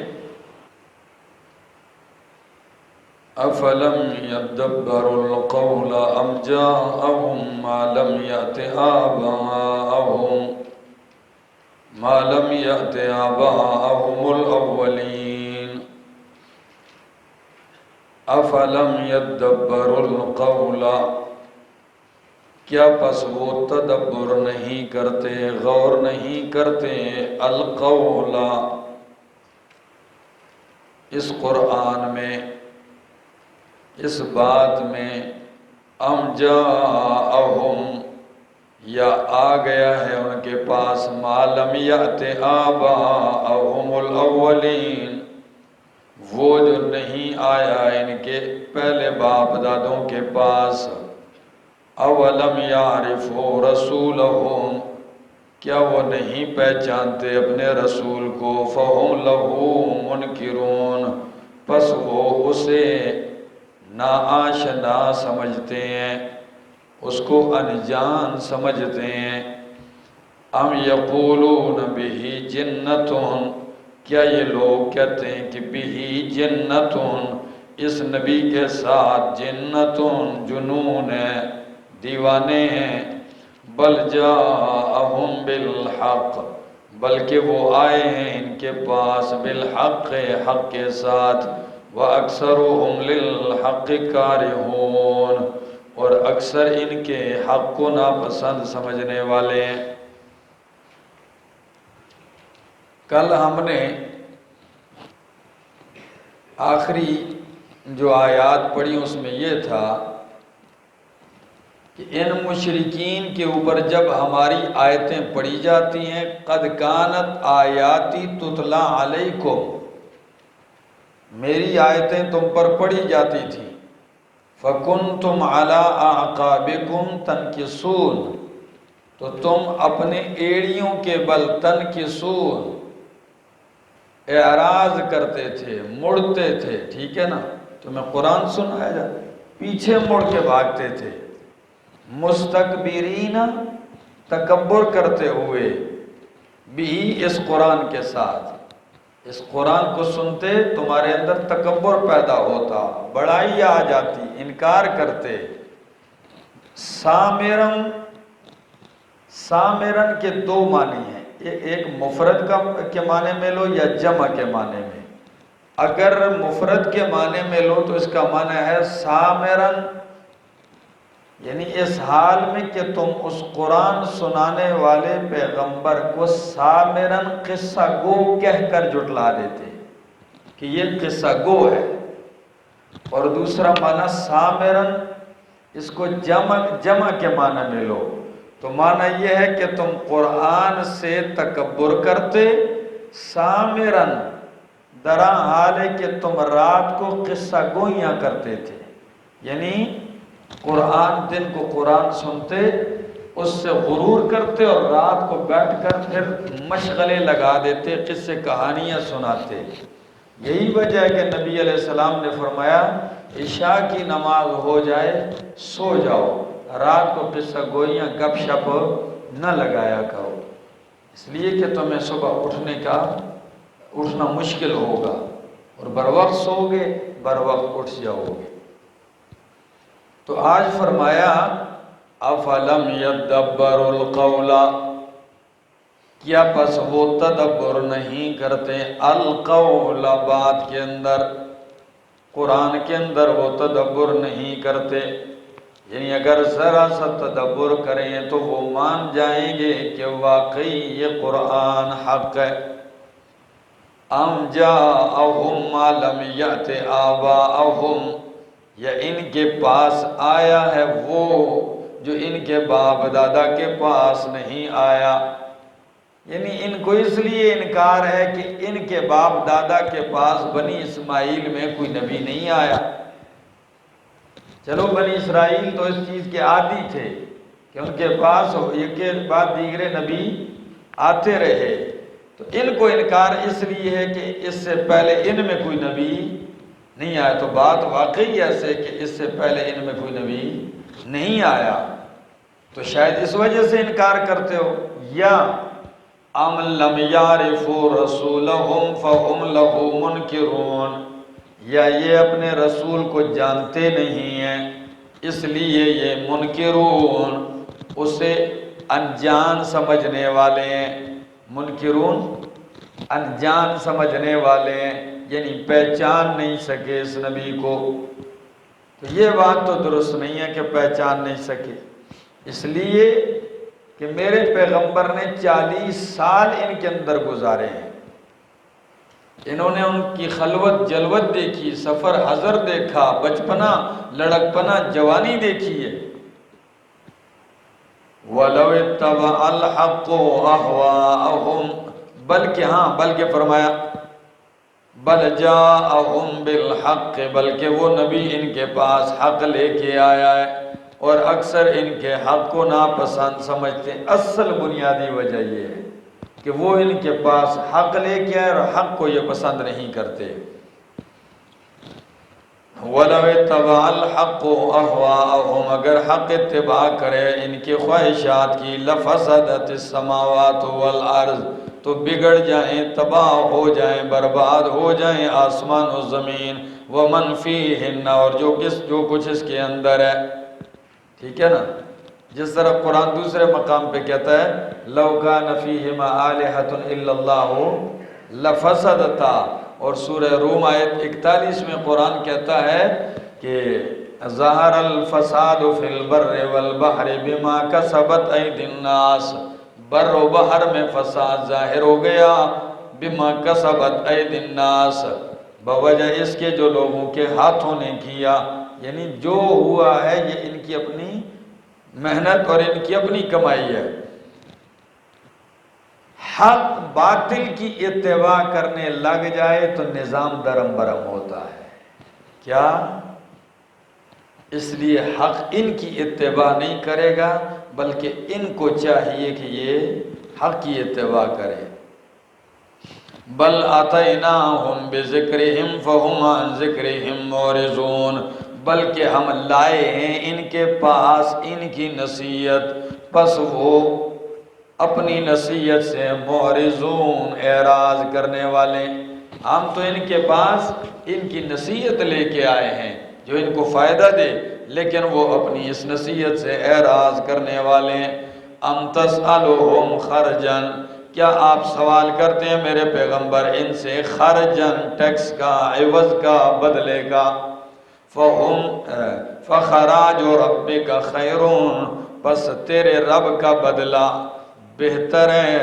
افلم يدبروا القول ام جاءهم ما لم يأت آباءهم الاولین افلم يدبروا القول، کیا پس وہ تدبر نہیں کرتے، غور نہیں کرتے، القول اس قرآن میں، اس بات میں، ام جاءہم یا آ گیا ہے ان کے پاس، ما لم یأت آباءہم الاولین وہ جو نہیں آیا ان کے پہلے باپ دادوں کے پاس، اولم یعرفوا رسولہم کیا وہ نہیں پہچانتے اپنے رسول کو، فہم لہ منکرون پس وہ اسے ناآشنا سمجھتے ہیں، اس کو انجان سمجھتے ہیں، ام یقولون بہ جنتون کیا یہ لوگ کہتے ہیں کہ بہ جنتون اس نبی کے ساتھ جنتون جنون ہے، دیوانے ہیں، بل جاءہم بالحق بلکہ وہ آئے ہیں ان کے پاس بالحق حق کے ساتھ، وَأَكْثَرُهُمْ لِلْحَقِّ كَارِهُونَ اور اکثر ان کے حق کو ناپسند سمجھنے والے ہیں۔ کل ہم نے آخری جو آیات پڑھی اس میں یہ تھا کہ ان مشرکین کے اوپر جب ہماری آیتیں پڑھی جاتی ہیں، قد کانت آیاتی تتلا علیکم میری آیتیں تم پر پڑھی جاتی تھیں، فکنتم علی اعقابکم تنکسون تو تم اپنے ایڑیوں کے بل تنکسون اعراض کرتے تھے، مڑتے تھے، ٹھیک ہے نا، تمہیں قرآن سنایا جاتا پیچھے مڑ کے بھاگتے تھے، مستکبرین تکبر کرتے ہوئے، بھی اس قرآن کے ساتھ، اس قرآن کو سنتے تمہارے اندر تکبر پیدا ہوتا، بڑائی آ جاتی، انکار کرتے۔ سامرن کے دو معنی ہیں، ایک مفرد کے معنی میں لو یا جمع کے معنی میں۔ اگر مفرد کے معنی میں لو تو اس کا معنی ہے سامرن، یعنی اس حال میں کہ تم اس قرآن سنانے والے پیغمبر کو سامرن قصہ گو کہہ کر جھٹلا دیتے کہ یہ قصہ گو ہے، اور دوسرا معنی سامرن اس کو جمع کے معنی میں لو تو معنی یہ ہے کہ تم قرآن سے تکبر کرتے، سامرن درا حال ہے کہ تم رات کو قصہ گوئیاں کرتے تھے، یعنی قرآن دن کو قرآن سنتے، اس سے غرور کرتے اور رات کو بیٹھ کر پھر مشغلے لگا دیتے، قصے کہانیاں سناتے۔ یہی وجہ ہے کہ نبی علیہ السلام نے فرمایا عشاء کی نماز ہو جائے سو جاؤ، رات کو قصہ گوئیاں گپ شپ نہ لگایا کرو، اس لیے کہ تمہیں صبح اٹھنا مشکل ہوگا، اور بر وقت سو گے بر وقت اٹھ جاؤ گے۔ تو آج فرمایا افلم یدبروا القول کیا پس وہ تدبر نہیں کرتے، القول بات کے اندر، قرآن کے اندر وہ تدبر نہیں کرتے، یعنی اگر ذرا سا تدبر کریں تو وہ مان جائیں گے کہ واقعی یہ قرآن حق ہے۔ ام جاءہم ما لم یأت آباءہم یا ان کے پاس آیا ہے وہ جو ان کے باپ دادا کے پاس نہیں آیا، یعنی ان کو اس لیے انکار ہے کہ ان کے باپ دادا کے پاس بنی اسماعیل میں کوئی نبی نہیں آیا۔ چلو بنی اسرائیل تو اس چیز کے عادی تھے کہ ان کے پاس ایک کے بعد دیگرے نبی آتے رہے، تو ان کو انکار اس لیے ہے کہ اس سے پہلے ان میں کوئی نبی نہیں آیا، تو بات واقعی ایسے کہ اس سے پہلے ان میں کوئی نبی نہیں آیا، تو شاید اس وجہ سے انکار کرتے ہو۔ یا ام لم یعرفوا رسولہم فہم لہ منکرون یا یہ اپنے رسول کو جانتے نہیں ہیں اس لیے یہ منکرون اسے انجان سمجھنے والے ہیں۔ منکرون انجان سمجھنے والے ہیں، یعنی پہچان نہیں سکے اس نبی کو۔ تو یہ بات تو درست نہیں ہے کہ پہچان نہیں سکے، اس لیے کہ میرے پیغمبر نے 40 سال ان کے اندر گزارے ہیں، انہوں نے ان کی خلوت جلوت دیکھی، سفر حضر دیکھا، بچپنا لڑکپنا جوانی دیکھی ہے۔ وَلَوِ اتَّبَعَ الْحَقُّ أَهْوَاءَهُمْ بلکہ فرمایا بل جاءہم بالحق، بلکہ وہ نبی ان کے پاس حق لے کے آیا ہے، اور اکثر ان کے حق کو ناپسند سمجھتے ہیں۔ اصل بنیادی وجہ یہ ہے کہ وہ ان کے پاس حق لے کے آئے اور حق کو یہ پسند نہیں کرتے۔ وَلَوِ اتَّبَعَ الْحَقُّ أَهْوَاءَهُمْ اگر حق اتباع کرے ان کے خواہشات کی لَفَسَدَتِ السَّمَاوَاتُ وَالْأَرْضِ تو بگڑ جائیں، تباہ ہو جائیں، برباد ہو جائیں آسمان و زمین، وَمَنْ فِيهِنَّ اور جو کچھ اس کے اندر ہے۔ ٹھیک ہے نا؟ جس طرح قرآن دوسرے مقام پہ کہتا ہے لَوْ كَانَ فِيهِمَا آلِهَةٌ إِلَّا اللَّهُ لَفَسَدَتَا، اور سورہ روم آیت 41 میں قرآن کہتا ہے کہ ظَهَرَ الْفَسَادُ فِي الْبَرِّ وَالْبَحْرِ بِمَا كَسَبَتْ أَيْدِي النَّاسِ، بر و بحر میں فساد ظاہر ہو گیا، بِمَا كَسَبَتْ أَيْدِي النَّاسِ بوجہ اس کے جو لوگوں کے ہاتھوں نے کیا، یعنی جو ہوا ہے یہ ان کی اپنی محنت اور ان کی اپنی کمائی ہے۔ حق باطل کی اتباع کرنے لگ جائے تو نظام درم برم ہوتا ہے۔ کیا؟ اس لیے حق ان کی اتباع نہیں کرے گا بلکہ ان کو چاہیے کہ یہ حق کی اتباع کرے۔ بل آتیناہم بذکرہم فہم عن ذکرہم معرضون، بلکہ ہم لائے ہیں ان کے پاس ان کی نصیحت، پس وہ اپنی نصیحت سے معرضون اعراض کرنے والے۔ ہم تو ان کے پاس ان کی نصیحت لے کے آئے ہیں جو ان کو فائدہ دے، لیکن وہ اپنی اس نصیحت سے اعراض کرنے والے ہیں۔ ام تسألہم خرجا، کیا آپ سوال کرتے ہیں میرے پیغمبر ان سے خرجن ٹیکس کا، عوض کا، بدلے کا؟ فخراج ربک خیرون، پس تیرے رب کا بدلہ بہتر ہے،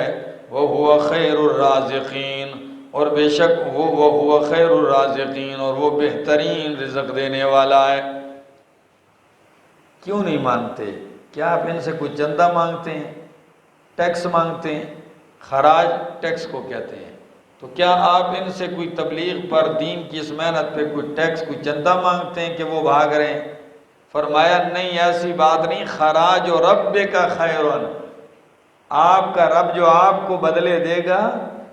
وَهُوَ خَيْرُ الرَّازِقِينَ اور بے شک وَهُوَ خَيْرُ الرَّازِقِينَ اور وہ بہترین رزق دینے والا ہے۔ کیوں نہیں مانتے؟ کیا آپ ان سے کوئی چندہ مانگتے ہیں، ٹیکس مانگتے ہیں؟ خراج ٹیکس کو کہتے ہیں۔ تو کیا آپ ان سے کوئی تبلیغ پر، دین کی اس محنت پہ کوئی ٹیکس، کوئی چندہ مانگتے ہیں کہ وہ بھاگ رہے ہیں؟ فرمایا نہیں، ایسی بات نہیں، خراج و رب کا خیرون، آپ کا رب جو آپ کو بدلے دے گا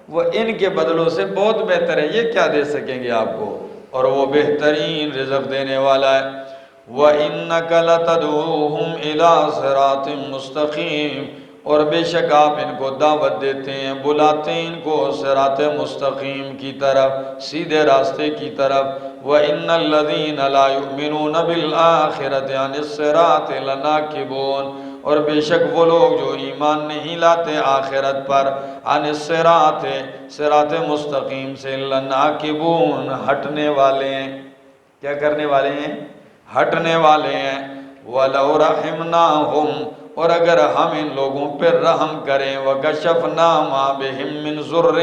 وہ ان کے بدلوں سے بہت بہتر ہے، یہ کیا دے سکیں گے آپ کو، اور وہ بہترین رزق دینے والا ہے۔ وَإِنَّكَ لَتَدْعُوهُمْ إِلَىٰ صِرَاطٍ مُسْتَقِيمٍ اور بے شک آپ ان کو دعوت دیتے ہیں، بلاتے ہیں ان کو صراط مستقیم کی طرف، سیدھے راستے کی طرف۔ وَإِنَّ الَّذِينَ لَا يُؤْمِنُونَ بِالْآخِرَةِ عَنِ الصِّرَاطِ لَنَاكِبُونَ اور بے شک وہ لوگ جو ایمان نہیں لاتے آخرت پر، عن الصراط صراط مستقیم سے، لناکبون ہٹنے والے ہیں۔ کیا کرنے والے ہیں؟ ہٹنے والے ہیں۔ وَلَوْ رَحِمْنَاهُمْ اور اگر ہم ان لوگوں پر رحم کریں، وَكَشَفْنَا مَا بِهِمْ مِنْ ضُرٍّ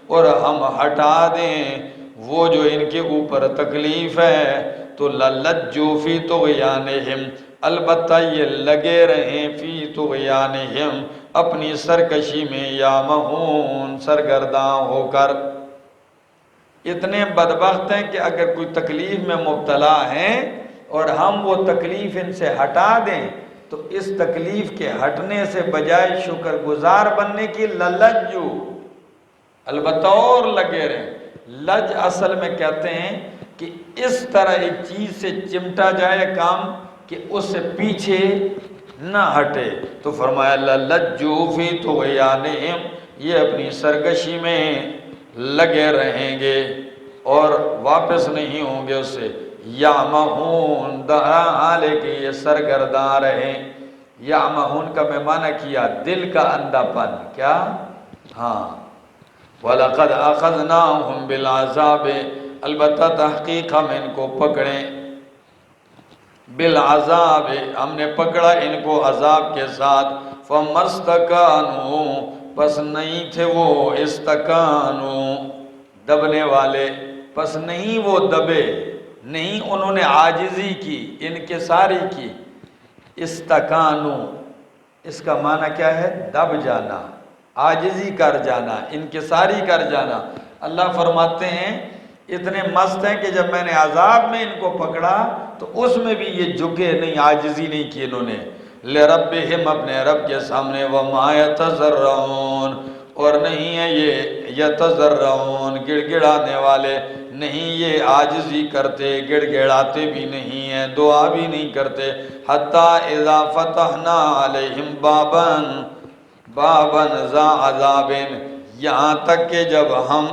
اور ہم ہٹا دیں وہ جو ان کے اوپر تکلیف ہے، تو لَلَجُّوا فِي طُغْيَانِهِمْ البتہ یہ لگے رہیں فی طغیانہم اپنی سرکشی میں، یامہون سرگرداں ہو کر۔ اتنے بدبخت ہیں کہ اگر کوئی تکلیف میں مبتلا ہیں اور ہم وہ تکلیف ان سے ہٹا دیں تو اس تکلیف کے ہٹنے سے بجائے شکر گزار بننے کی للجو، البتہ اور لگے رہیں۔ لج اصل میں کہتے ہیں کہ اس طرح ایک چیز سے چمٹا جائے کام کہ اس سے پیچھے نہ ہٹے، تو فرمایا لَلَجُّوا فِي طُغْيَانِهِمْ یہ اپنی سرکشی میں لگے رہیں گے اور واپس نہیں ہوں گے اس سے۔ یعمہون حال ہے کہ یہ سرگرداں رہیں۔ یعمہون کا میں معنی کیا دل کا اندھا پن، کیا؟ ہاں۔ وَلَقَدْ أَخَذْنَاهُمْ بِالْعَذَابِ، البتہ تحقیق ہم ان کو پکڑیں، بالعذاب، ہم نے پکڑا ان کو عذاب کے ساتھ، فَمَسْتَكَانُوا، پس نہیں تھے وہ، استکانو دبنے والے، پس نہیں وہ دبے، نہیں انہوں نے عاجزی کی، انکساری کی۔ استکانو اس کا معنی کیا ہے؟ دب جانا، عاجزی کر جانا، انکساری کر جانا۔ اللہ فرماتے ہیں اتنے مست ہیں کہ جب میں نے عذاب میں ان کو پکڑا تو اس میں بھی یہ جھکے نہیں، عاجزی نہیں کی انہوں نے، لربہم، اپنے رب کے سامنے، وما یتضرعون، اور نہیں ہے یہ یتضرعون گڑ گڑانے والے، نہیں یہ عاجزی کرتے، گڑ گڑاتے بھی نہیں ہیں، دعا بھی نہیں کرتے۔ حتیٰ اذا فتحنا علیہم بابا ذا عذاب، یہاں تک کہ جب ہم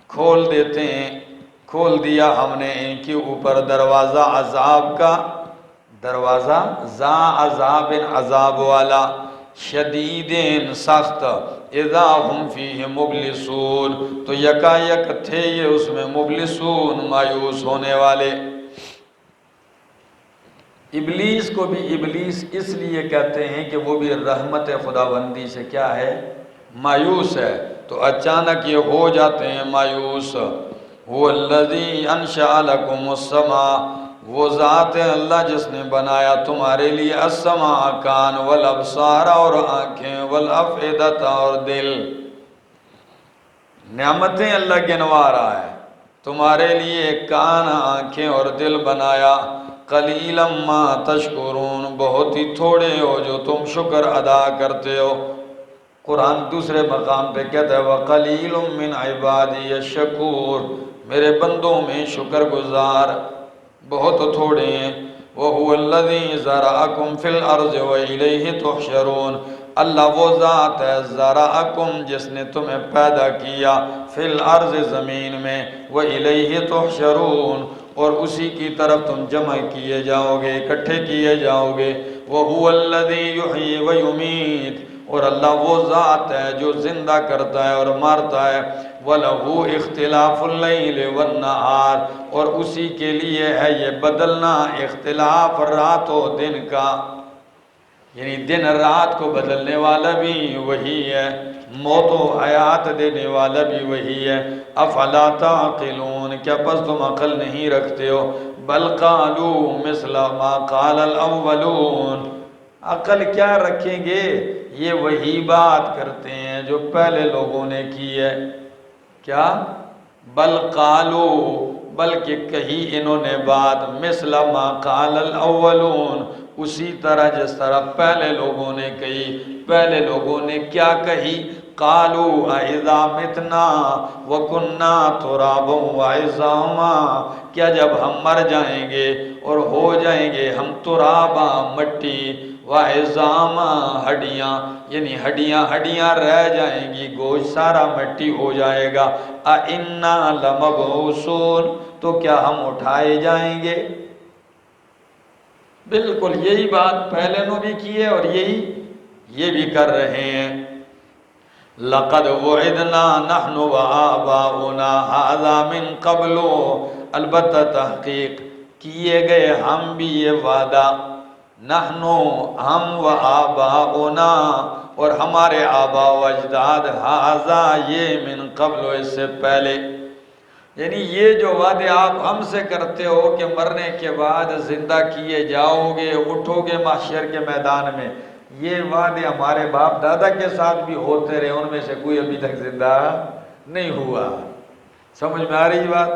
کھول دیتے ہیں، کھول دیا ہم نے ان کے اوپر دروازہ عذاب کا، دروازہ ذا عذاب، عذاب والا، شدید سخت، اذا ہم فیہ مبلسون، تو یکا یک تھے یہ اس میں مبلسون، مایوس ہونے والے۔ ابلیس کو بھی ابلیس اس لیے کہتے ہیں کہ وہ بھی رحمت خداوندی سے کیا ہے؟ مایوس ہے، تو اچانک یہ ہو جاتے ہیں مایوس۔ هو الذی انشأ لکم السماء، وہ ذات ہے اللہ جس نے بنایا تمہارے لیے السماء کان، والابصار اور آنکھیں، والافئدۃ اور دل۔ نعمتیں اللہ گنوا رہا ہے، تمہارے لیے کان، آنکھیں اور دل بنایا۔ قلیلا ما تشکرون، بہت ہی تھوڑے ہو جو تم شکر ادا کرتے ہو۔ قرآن دوسرے مقام پہ کہتا ہے وَقَلِيلٌ مِّنْ عِبَادِيَ الشَّكُورُ، میرے بندوں میں شکر گزار بہت تھوڑے ہیں۔ وَهُوَ الَّذِي زَرَعَكُمْ فِي الْأَرْضِ وَإِلَيْهِ تُحْشَرُونَ، اللہ وہ ذات ہے زَرَعَكُمْ جس نے تمہیں پیدا کیا، فی الارض زمین میں، وَإِلَيْهِ تُحْشَرُونَ اور اسی کی طرف تم جمع کیے جاؤ گے، اکٹھے کیے جاؤ گے۔ وَهُوَ الَّذِي يُحْيِي وَيُمِيتُ، اور اللہ وہ ذات ہے جو زندہ کرتا ہے اور مارتا ہے۔ وَلَهُ اخْتِلَافُ اللَّيْلِ وَالنَّهَارِ، اور اسی کے لیے ہے یہ بدلنا اختلاف رات و دن کا، یعنی دن رات کو بدلنے والا بھی وہی ہے، موت و حیات دینے والا بھی وہی ہے۔ افلا تعقلون، کیا پس تم عقل نہیں رکھتے ہو؟ بل قالوا مثل ما قال الاولون، عقل کیا رکھیں گے، یہ وہی بات کرتے ہیں جو پہلے لوگوں نے کی ہے۔ کیا؟ بل قالوا، بلکہ کہی انہوں نے بات، مثل ما قال الاولون، اسی طرح جس طرح پہلے لوگوں نے کہی۔ پہلے لوگوں نے کیا کہی؟ قالوا اذا متنا وکنا ترابا وعظاما، کیا جب ہم مر جائیں گے اور ہو جائیں گے ہم ترابا مٹی، وعظاما ہڈیاں، یعنی ہڈیاں ہڈیاں رہ جائیں گی، گوشت سارا مٹی ہو جائے گا، اِنَّا لَمَبْعُوثُونَ، تو کیا ہم اٹھائے جائیں گے؟ بالکل یہی بات پہلے نے بھی کی ہے اور یہی یہ بھی کر رہے ہیں۔ لَقَدْ وُعِدْنَا نَحْنُ وَآبَاؤُنَا هَذَا مِن قَبْلُ، البتہ تحقیق کیے گئے ہم بھی یہ وعدہ، نحنو ہم، وآباؤنا اور ہمارے آبا و اجداد، ہذا یہ، من قبل اس سے پہلے، یعنی یہ جو وعدے آپ ہم سے کرتے ہو کہ مرنے کے بعد زندہ کیے جاؤ گے، اٹھو گے محشر کے میدان میں، یہ وعدے ہمارے باپ دادا کے ساتھ بھی ہوتے رہے، ان میں سے کوئی ابھی تک زندہ نہیں ہوا۔ سمجھ میں آ رہی بات؟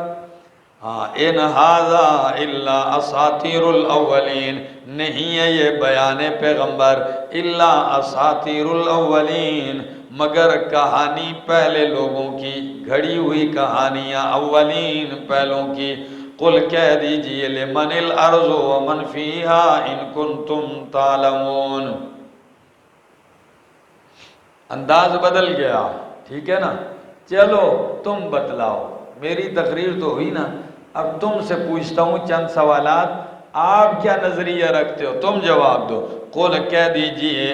ہاں، ان ھذا الا اساطیر الاولین، نہیں ہے یہ بیان پیغمبر، الا اساطیر الاولین، مگر کہانی پہلے لوگوں کی، گھڑی ہوئی کہانیاں اولین پہلوں کی۔ قل کہہ دیجئے لمن الارض ومن فیہا ان کنتم تعلمون، انداز بدل گیا، ٹھیک ہے نا؟ چلو تم بتلاؤ میری تقریر تو ہوئی نا، اب تم سے پوچھتا ہوں چند سوالات، آپ کیا نظریہ رکھتے ہو، تم جواب دو۔ قل کہہ دیجئے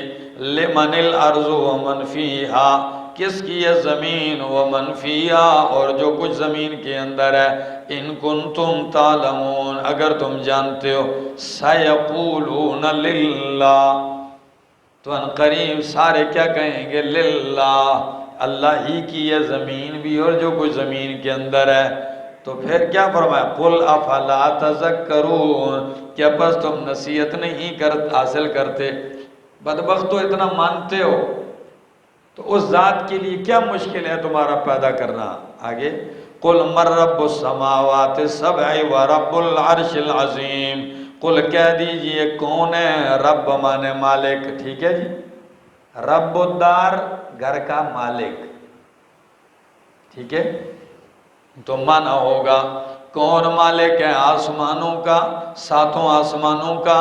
لمن الارض ومن فیہا، کس کی ہے زمین، ومن فیہا اور جو کچھ زمین کے اندر ہے، ان کنتم تعلمون اگر تم جانتے ہو، سیقولون للہ تو ان قریب سارے کیا کہیں گے، للہ، اللہ ہی کی ہے زمین بھی اور جو کچھ زمین کے اندر ہے۔ تو پھر کیا فرمایا، قل افلا تذکرون، کیا بس تم نصیحت نہیں حاصل کرتے، بدبختو اتنا مانتے ہو تو اس ذات کے لیے کیا مشکل ہے تمہارا پیدا کرنا۔ آگے قل من رب السماوات السبع ورب العرش العظیم، قل کہہ دیجئے کون ہے، رب مانے مالک، ٹھیک ہے جی، رب الدار گھر کا مالک، ٹھیک ہے، تو مانا ہوگا کون مالک ہے آسمانوں کا، ساتوں آسمانوں کا،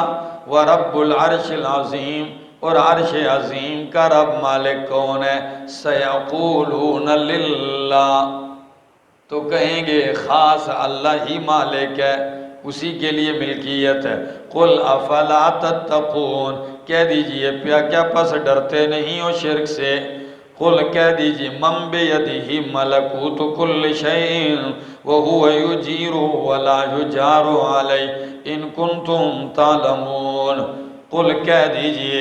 ورب العرش العظیم اور عرش عظیم کا رب مالک کون ہے، سیقولون للہ تو کہیں گے خاص اللہ ہی مالک ہے، اسی کے لیے ملکیت ہے۔ قل افلا تتقون، کہہ دیجئے کیا پس ڈرتے نہیں ہو شرک سے، قل کہہ دیجئے من بیدہ ملکوت کل شیء وہو یجیر ولا یجار علیہ ان کنتم تعلمون، قل کہہ دیجئے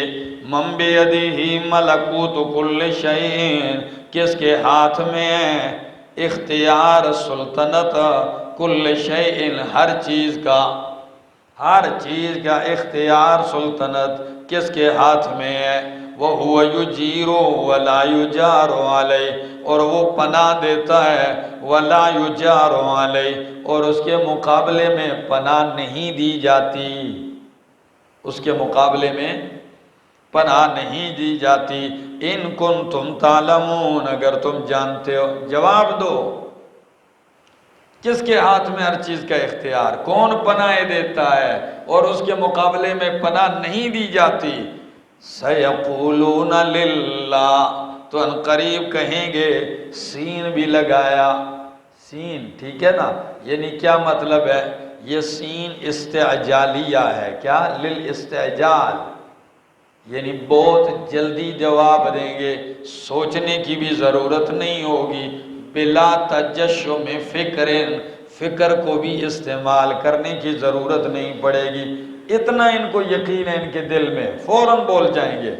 من بیدہ ملکوت کل شیء، کس کے ہاتھ میں ہے اختیار سلطنت کل شیء، ہر چیز کا، ہر چیز کا اختیار سلطنت کس کے ہاتھ میں ہے، وَهُوَ يُجِيرُ وَلَا يُجَارُ عَلَيْهِ اور وہ پناہ دیتا ہے، وَلَا يُجَارُ عَلَيْهِ اور اس کے مقابلے میں پناہ نہیں دی جاتی، اس کے مقابلے میں پناہ نہیں دی جاتی، ان کنتم تعلمون اگر تم جانتے ہو، جواب دو کس کے ہاتھ میں ہر چیز کا اختیار، کون پناہ دیتا ہے اور اس کے مقابلے میں پناہ نہیں دی جاتی، سیقولون للہ تو ان قریب کہیں گے، سین بھی لگایا، سین ٹھیک ہے نا، یعنی کیا مطلب ہے، یہ سین استعجالیہ ہے، کیا للاستعجال، یعنی بہت جلدی جواب دیں گے، سوچنے کی بھی ضرورت نہیں ہوگی، بلا تجشم فکر، فکر کو بھی استعمال کرنے کی ضرورت نہیں پڑے گی، اتنا ان کو یقین ہے ان کے دل میں، فوراً بول جائیں گے،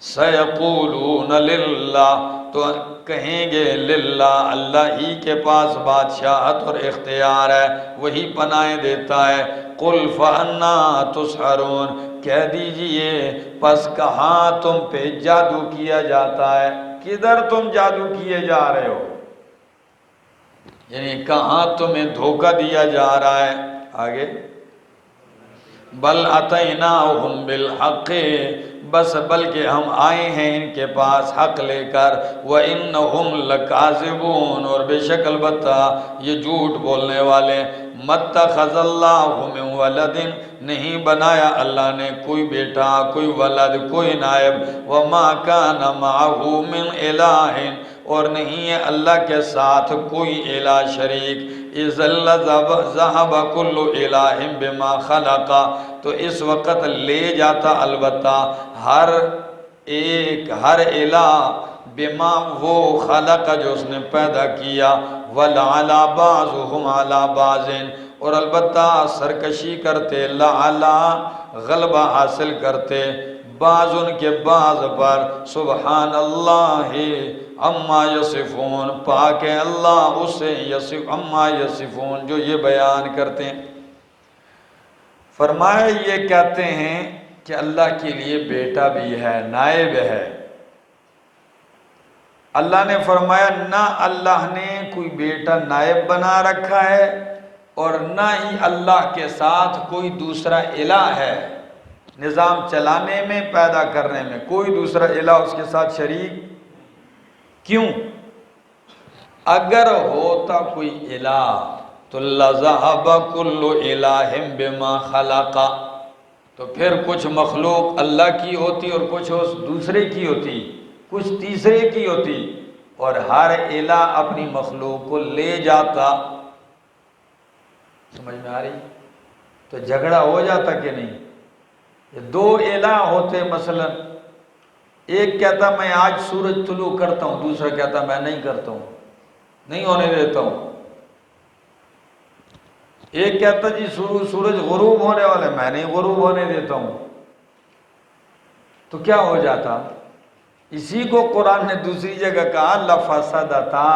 سیقولون للہ تو کہیں گے للہ، اللہ ہی کے پاس بادشاہت اور اختیار ہے، وہی پناہ دیتا ہے، قل فَأَنَّا تُسْحَرُونَ کہہ دیجئے پس کہاں تم پہ جادو کیا جاتا ہے، کدھر تم جادو کیے جا رہے ہو، یعنی کہاں تمہیں دھوکہ دیا جا رہا ہے۔ آگے بل اتیناہم بالحق، بس بلکہ ہم آئے ہیں ان کے پاس حق لے کر، وَإِنَّهُمْ لَكَاذِبُونَ اور بے شک البتہ یہ جھوٹ بولنے والے، مَتَّخَذَ اللَّهُ مِن وَلَدٍ نہیں بنایا اللہ نے کوئی بیٹا، کوئی ولد، کوئی نائب، وَمَا كَانَ مَعَهُ مِنْ إِلَٰهٍ اور نہیں ہے اللہ کے ساتھ کوئی الہ شریک، اِذَا لَذَهَبَ كُلُّ إِلَٰهٍ بِمَا خَلَقَ تو اس وقت لے جاتا البتہ ہر ایک، ہر الہ، بما وہ خلق جو اس نے پیدا کیا، وَلَعَلَى بَعْضُهُمْ عَلَى بَعْضٍ اور البتہ سرکشی کرتے، لَعَلَى غلبہ حاصل کرتے، بعض ان کے بعض پر، سبحان اللہ اما یصفون پاک ہے اللہ اس سے، اما یصفون جو یہ بیان کرتے ہیں۔ فرمایا یہ کہتے ہیں کہ اللہ کے لیے بیٹا بھی ہے، نائب ہے، اللہ نے فرمایا نہ اللہ نے کوئی بیٹا نائب بنا رکھا ہے اور نہ ہی اللہ کے ساتھ کوئی دوسرا الہ ہے، نظام چلانے میں، پیدا کرنے میں کوئی دوسرا الہ اس کے ساتھ شریک، کیوں؟ اگر ہوتا کوئی الہ تو لَذَهَبَ كُلُّ إِلَٰهٍ بِمَا خَلَقَ تو پھر کچھ مخلوق اللہ کی ہوتی اور کچھ دوسرے کی ہوتی، کچھ تیسرے کی ہوتی، اور ہر الہ اپنی مخلوق کو لے جاتا۔ سمجھ میں آ رہی؟ تو جھگڑا ہو جاتا کہ نہیں؟ یہ دو الہ ہوتے، مثلا ایک کہتا میں آج سورج طلوع کرتا ہوں، دوسرا کہتا میں نہیں کرتا ہوں، نہیں ہونے دیتا ہوں۔ ایک کہتا جی سورج غروب ہونے والا ہے، میں نہیں غروب ہونے دیتا ہوں۔ تو کیا ہو جاتا؟ اسی کو قرآن نے دوسری جگہ کہا لفسدتا،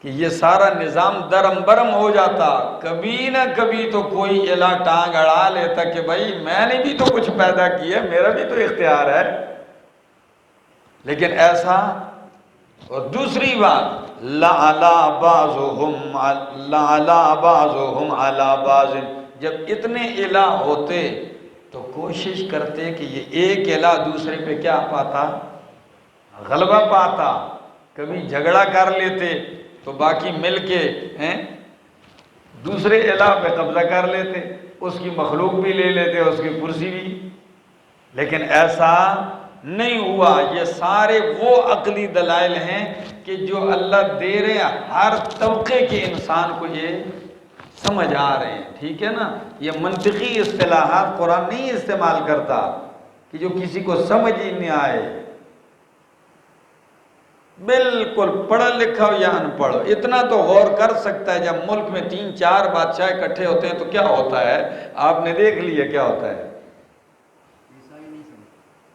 کہ یہ سارا نظام درم برم ہو جاتا۔ کبھی نہ کبھی تو کوئی الہ ٹانگ اڑا لیتا کہ بھائی میں نے بھی تو کچھ پیدا کیا، میرا بھی تو اختیار ہے، لیکن ایسا۔ اور دوسری بات لَعَلَى بَعْضُهُمْ عَلَى بَعْضٍ، جب اتنے الہ ہوتے تو کوشش کرتے کہ یہ ایک الہ دوسرے پہ کیا پاتا؟ غلبہ پاتا۔ کبھی جھگڑا کر لیتے تو باقی مل کے دوسرے الہ پہ قبضہ کر لیتے، اس کی مخلوق بھی لے لیتے، اس کی کرسی بھی۔ لیکن ایسا نہیں ہوا۔ یہ سارے وہ عقلی دلائل ہیں کہ جو اللہ دے رہے ہیں، ہر طبقے کے انسان کو یہ سمجھ آ رہے ہیں، ٹھیک ہے نا؟ یہ منطقی اصطلاحات قرآن نہیں استعمال کرتا کہ جو کسی کو سمجھ ہی نہیں آئے۔ بالکل پڑھا لکھا ہو یا ان پڑھ، اتنا تو غور کر سکتا ہے۔ جب ملک میں 3-4 بادشاہ اکٹھے ہوتے ہیں تو کیا ہوتا ہے؟ آپ نے دیکھ لیا کیا ہوتا ہے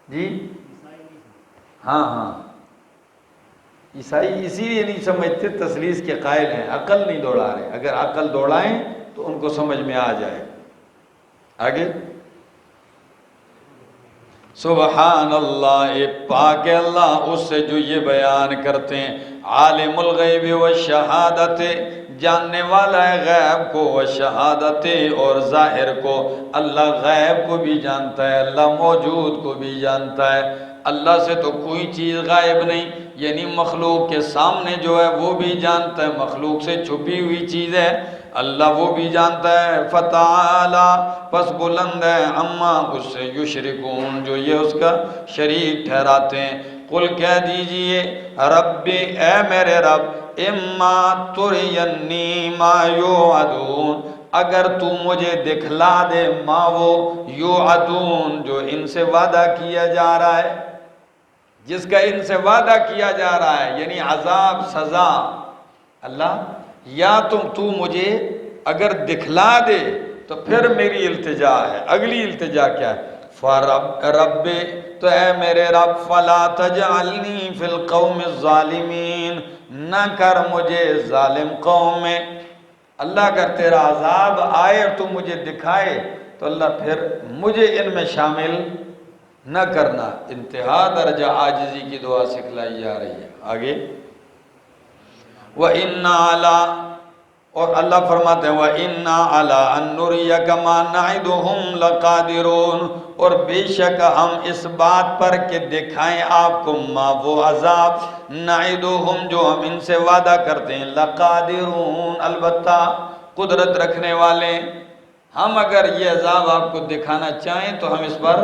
جی؟ ہاں، عیسائی اسی لیے نہیں سمجھتے، تثلیث کے قائل ہیں، عقل نہیں دوڑا رہے۔ اگر عقل دوڑائیں تو ان کو سمجھ میں آ جائے۔ آگے سبحان اللہ، پاک اللہ اس سے جو یہ بیان کرتے ہیں، عالم الغیب والشہادت، جاننے والا ہے غیب کو، والشہادت اور ظاہر کو۔ اللہ غیب کو بھی جانتا ہے، اللہ موجود کو بھی جانتا ہے۔ اللہ سے تو کوئی چیز غائب نہیں، یعنی مخلوق کے سامنے جو ہے وہ بھی جانتا ہے، مخلوق سے چھپی ہوئی چیز ہے اللہ وہ بھی جانتا ہے۔ فتعالی، پس بلند ہے، اما اس سے یشرکون، جو یہ اس کا شریک ٹھہراتے ہیں۔ قل کہہ دیجئے رب، اے میرے رب، اما ترینی ما یوعدون، اگر تو مجھے دکھلا دے ما وہ یوعدون، جو ان سے وعدہ کیا جا رہا ہے، جس کا ان سے وعدہ کیا جا رہا ہے، یعنی عذاب سزا۔ اللہ یا تو مجھے اگر دکھلا دے تو پھر میری التجا ہے۔ اگلی التجا کیا ہے؟ رب، تو اے میرے رب، فلا تجعلنی فی القوم الظالمین، نہ کر مجھے ظالم قوم میں۔ اللہ اگر تیرا عذاب آئے اور تو مجھے دکھائے تو اللہ پھر مجھے ان میں شامل نہ کرنا۔ انتہا درجہ عاجزی کی دعا سکھلائی جا رہی ہے۔ آگے وَإِنَّا عَلَىٰ، اور اللہ فرماتے ہیں وَإِنَّا عَلَىٰ أَن نُّرِيَكَ مَا نَعِدُهُمْ لَقَادِرُونَ، اور بے شک ہم اس بات پر کہ دکھائیں آپ کو ما وہ عذاب نعدہم جو ہم ان سے وعدہ کرتے ہیں، لقادرون، البتہ قدرت رکھنے والے۔ ہم اگر یہ عذاب آپ کو دکھانا چاہیں تو ہم اس پر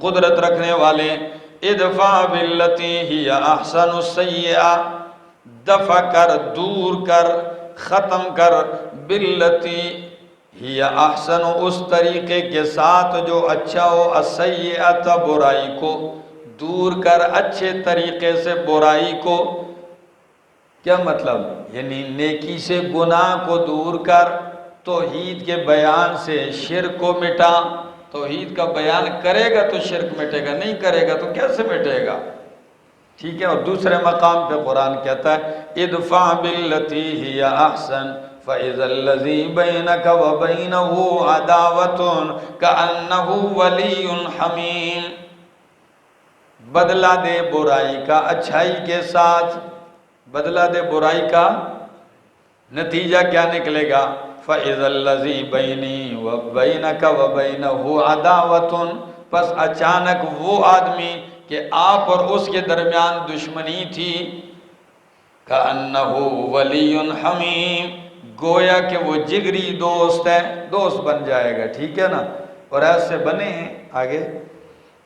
قدرت رکھنے والے۔ ادفع باللتی ہی احسن السیئہ، دفع کر، دور کر، ختم کر، باللتی ہی احسن، اس طریقے کے ساتھ جو اچھا ہو، السیئۃ، برائی کو دور کر، اچھے طریقے سے برائی کو۔ کیا مطلب؟ یعنی نیکی سے گناہ کو دور کر، توحید کے بیان سے شرک کو مٹا۔ توحید کا بیان کرے گا تو شرک مٹے گا، نہیں کرے گا تو کیسے مٹے گا؟ ٹھیک ہے۔ اور دوسرے مقام پہ قرآن کہتا ہے ادفع باللتی ہی احسن فَإِذَا الَّذِي بَيْنَكَ وَبَيْنَهُ عَدَاوَةٌ كَأَنَّهُ وَلِيٌّ حَمِيمٌ، بدلہ دے برائی کا اچھائی کے ساتھ۔ بدلہ دے برائی کا نتیجہ کیا نکلے گا؟ فَإِذَا الَّذِي بَيْنِي وَبَيْنَكَ وَبَيْنَهُ عَدَاوَةٌ، پس اچانک وہ آدمی کہ آپ اور اس کے درمیان دشمنی تھی، کَأَنَّهُ وَلِيٌّ حَمِيمٌ، گویا کہ وہ جگری دوست ہے، دوست بن جائے گا، ٹھیک ہے نا؟ اور ایسے بنے ہیں۔ آگے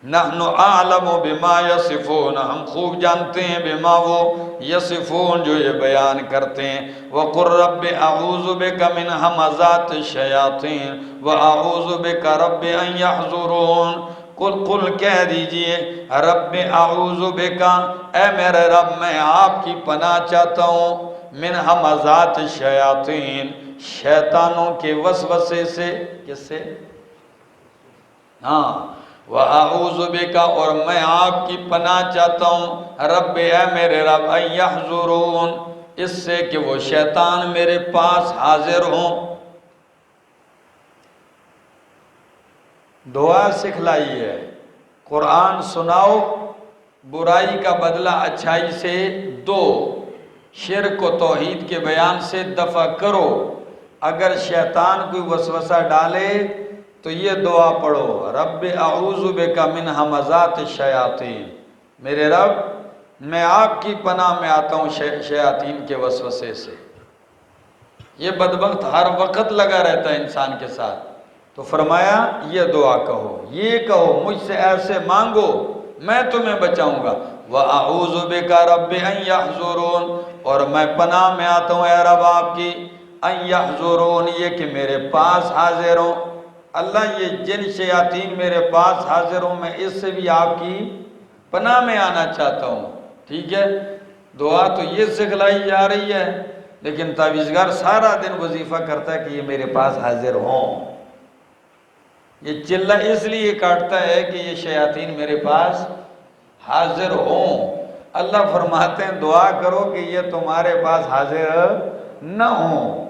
نحن اعلم بما یصفون، ہم خوب جانتے ہیں بما وہ یصفون جو یہ بیان کرتے ہیں۔ وقل رب اعوذ بک من ہمزات الشیاطین واعوذ بک رب ان یحضرون۔ قل کہہ دیجئے رب اعوذ بک، اے میرے رب میں آپ کی پناہ چاہتا ہوں، من ہمزات الشیاطین، شیطانوں کے وسوسے سے۔ کس سے؟ ہاں، وَأَعُوذُ بِكَ، اور میں آپ کی پناہ چاہتا ہوں، رب اے میرے رب، ان یحضرون، اس سے کہ وہ شیطان میرے پاس حاضر ہوں۔ دعا سکھلائی ہے، قرآن سناؤ، برائی کا بدلہ اچھائی سے دو، شرک و توحید کے بیان سے دفع کرو۔ اگر شیطان کوئی وسوسہ ڈالے تو یہ دعا پڑھو، رب اعوذ بک من ہمزات الشیاطین، میرے رب میں آپ کی پناہ میں آتا ہوں شیاطین کے وسوسے سے۔ یہ بدبخت ہر وقت لگا رہتا ہے انسان کے ساتھ، تو فرمایا یہ دعا کہو، یہ کہو، مجھ سے ایسے مانگو میں تمہیں بچاؤں گا۔ وَأَعُوذُ بِكَ رَبِّ أَن يَحْضُرُونَ، اور میں پناہ میں آتا ہوں اے رب آپ کی، أَن يَحْضُرُونَ، یہ کہ میرے پاس حاضر ہوں۔ اللہ یہ جن شیاطین میرے پاس حاضر ہوں، میں اس سے بھی آپ کی پناہ میں آنا چاہتا ہوں۔ ٹھیک ہے، دعا تو یہ سکھلائی جا رہی ہے، لیکن تعویذگار سارا دن وظیفہ کرتا ہے کہ یہ میرے پاس حاضر ہوں۔ یہ چلہ اس لیے کاٹتا ہے کہ یہ شیاطین میرے پاس حاضر ہوں۔ اللہ فرماتے ہیں دعا کرو کہ یہ تمہارے پاس حاضر نہ ہوں،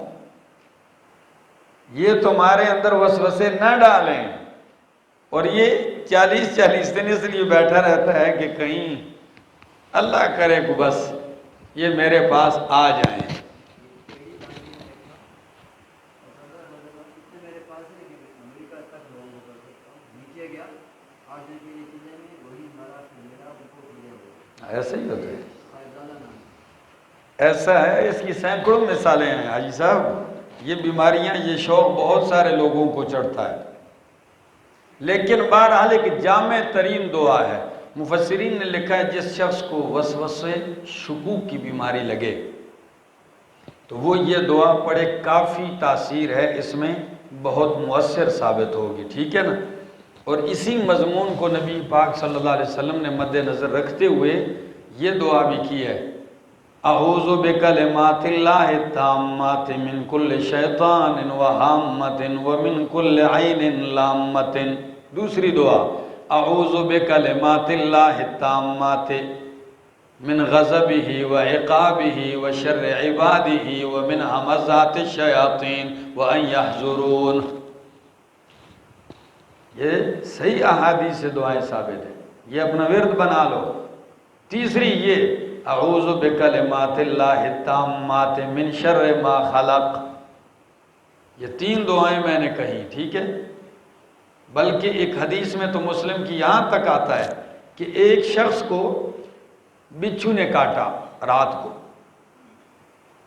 یہ تمہارے اندر وسوسے نہ ڈالیں۔ اور یہ 40 دن اس لیے بیٹھا رہتا ہے کہ کہیں اللہ کرے کہ بس یہ میرے پاس آ جائیں۔ ایسا ہی ہوتا ہے، ایسا ہے، اس کی سینکڑوں مثالیں ہیں حاجی صاحب۔ یہ بیماریاں، یہ شوق بہت سارے لوگوں کو چڑھتا ہے، لیکن بہرحال ایک جامع ترین دعا ہے۔ مفسرین نے لکھا ہے جس شخص کو وسوسے شکوک کی بیماری لگے تو وہ یہ دعا پڑھے، کافی تاثیر ہے اس میں، بہت مؤثر ثابت ہوگی۔ ٹھیک ہے نا؟ اور اسی مضمون کو نبی پاک صلی اللہ علیہ وسلم نے مد نظر رکھتے ہوئے یہ دعا بھی کی ہے، اعوذ بکلمات اللہ التامات من کل شیطان وہامت ومن کل عین لامت۔ دوسری دعا، اعوذ بکلمات اللہ التامات من غضبہ وعقابہ وشر عبادہ ومن ہمزات الشیاطین وان یحضرون۔ یہ صحیح احادیث سے دعائیں ثابت ہیں، یہ اپنا ورد بنا لو۔ تیسری یہ اعوذ بکلمات اللہ التامات من شر ما خلق، یہ 3 دعائیں میں نے کہی۔ ٹھیک ہے، بلکہ ایک حدیث میں تو مسلم کی یہاں تک آتا ہے کہ ایک شخص کو بچھو نے کاٹا رات کو،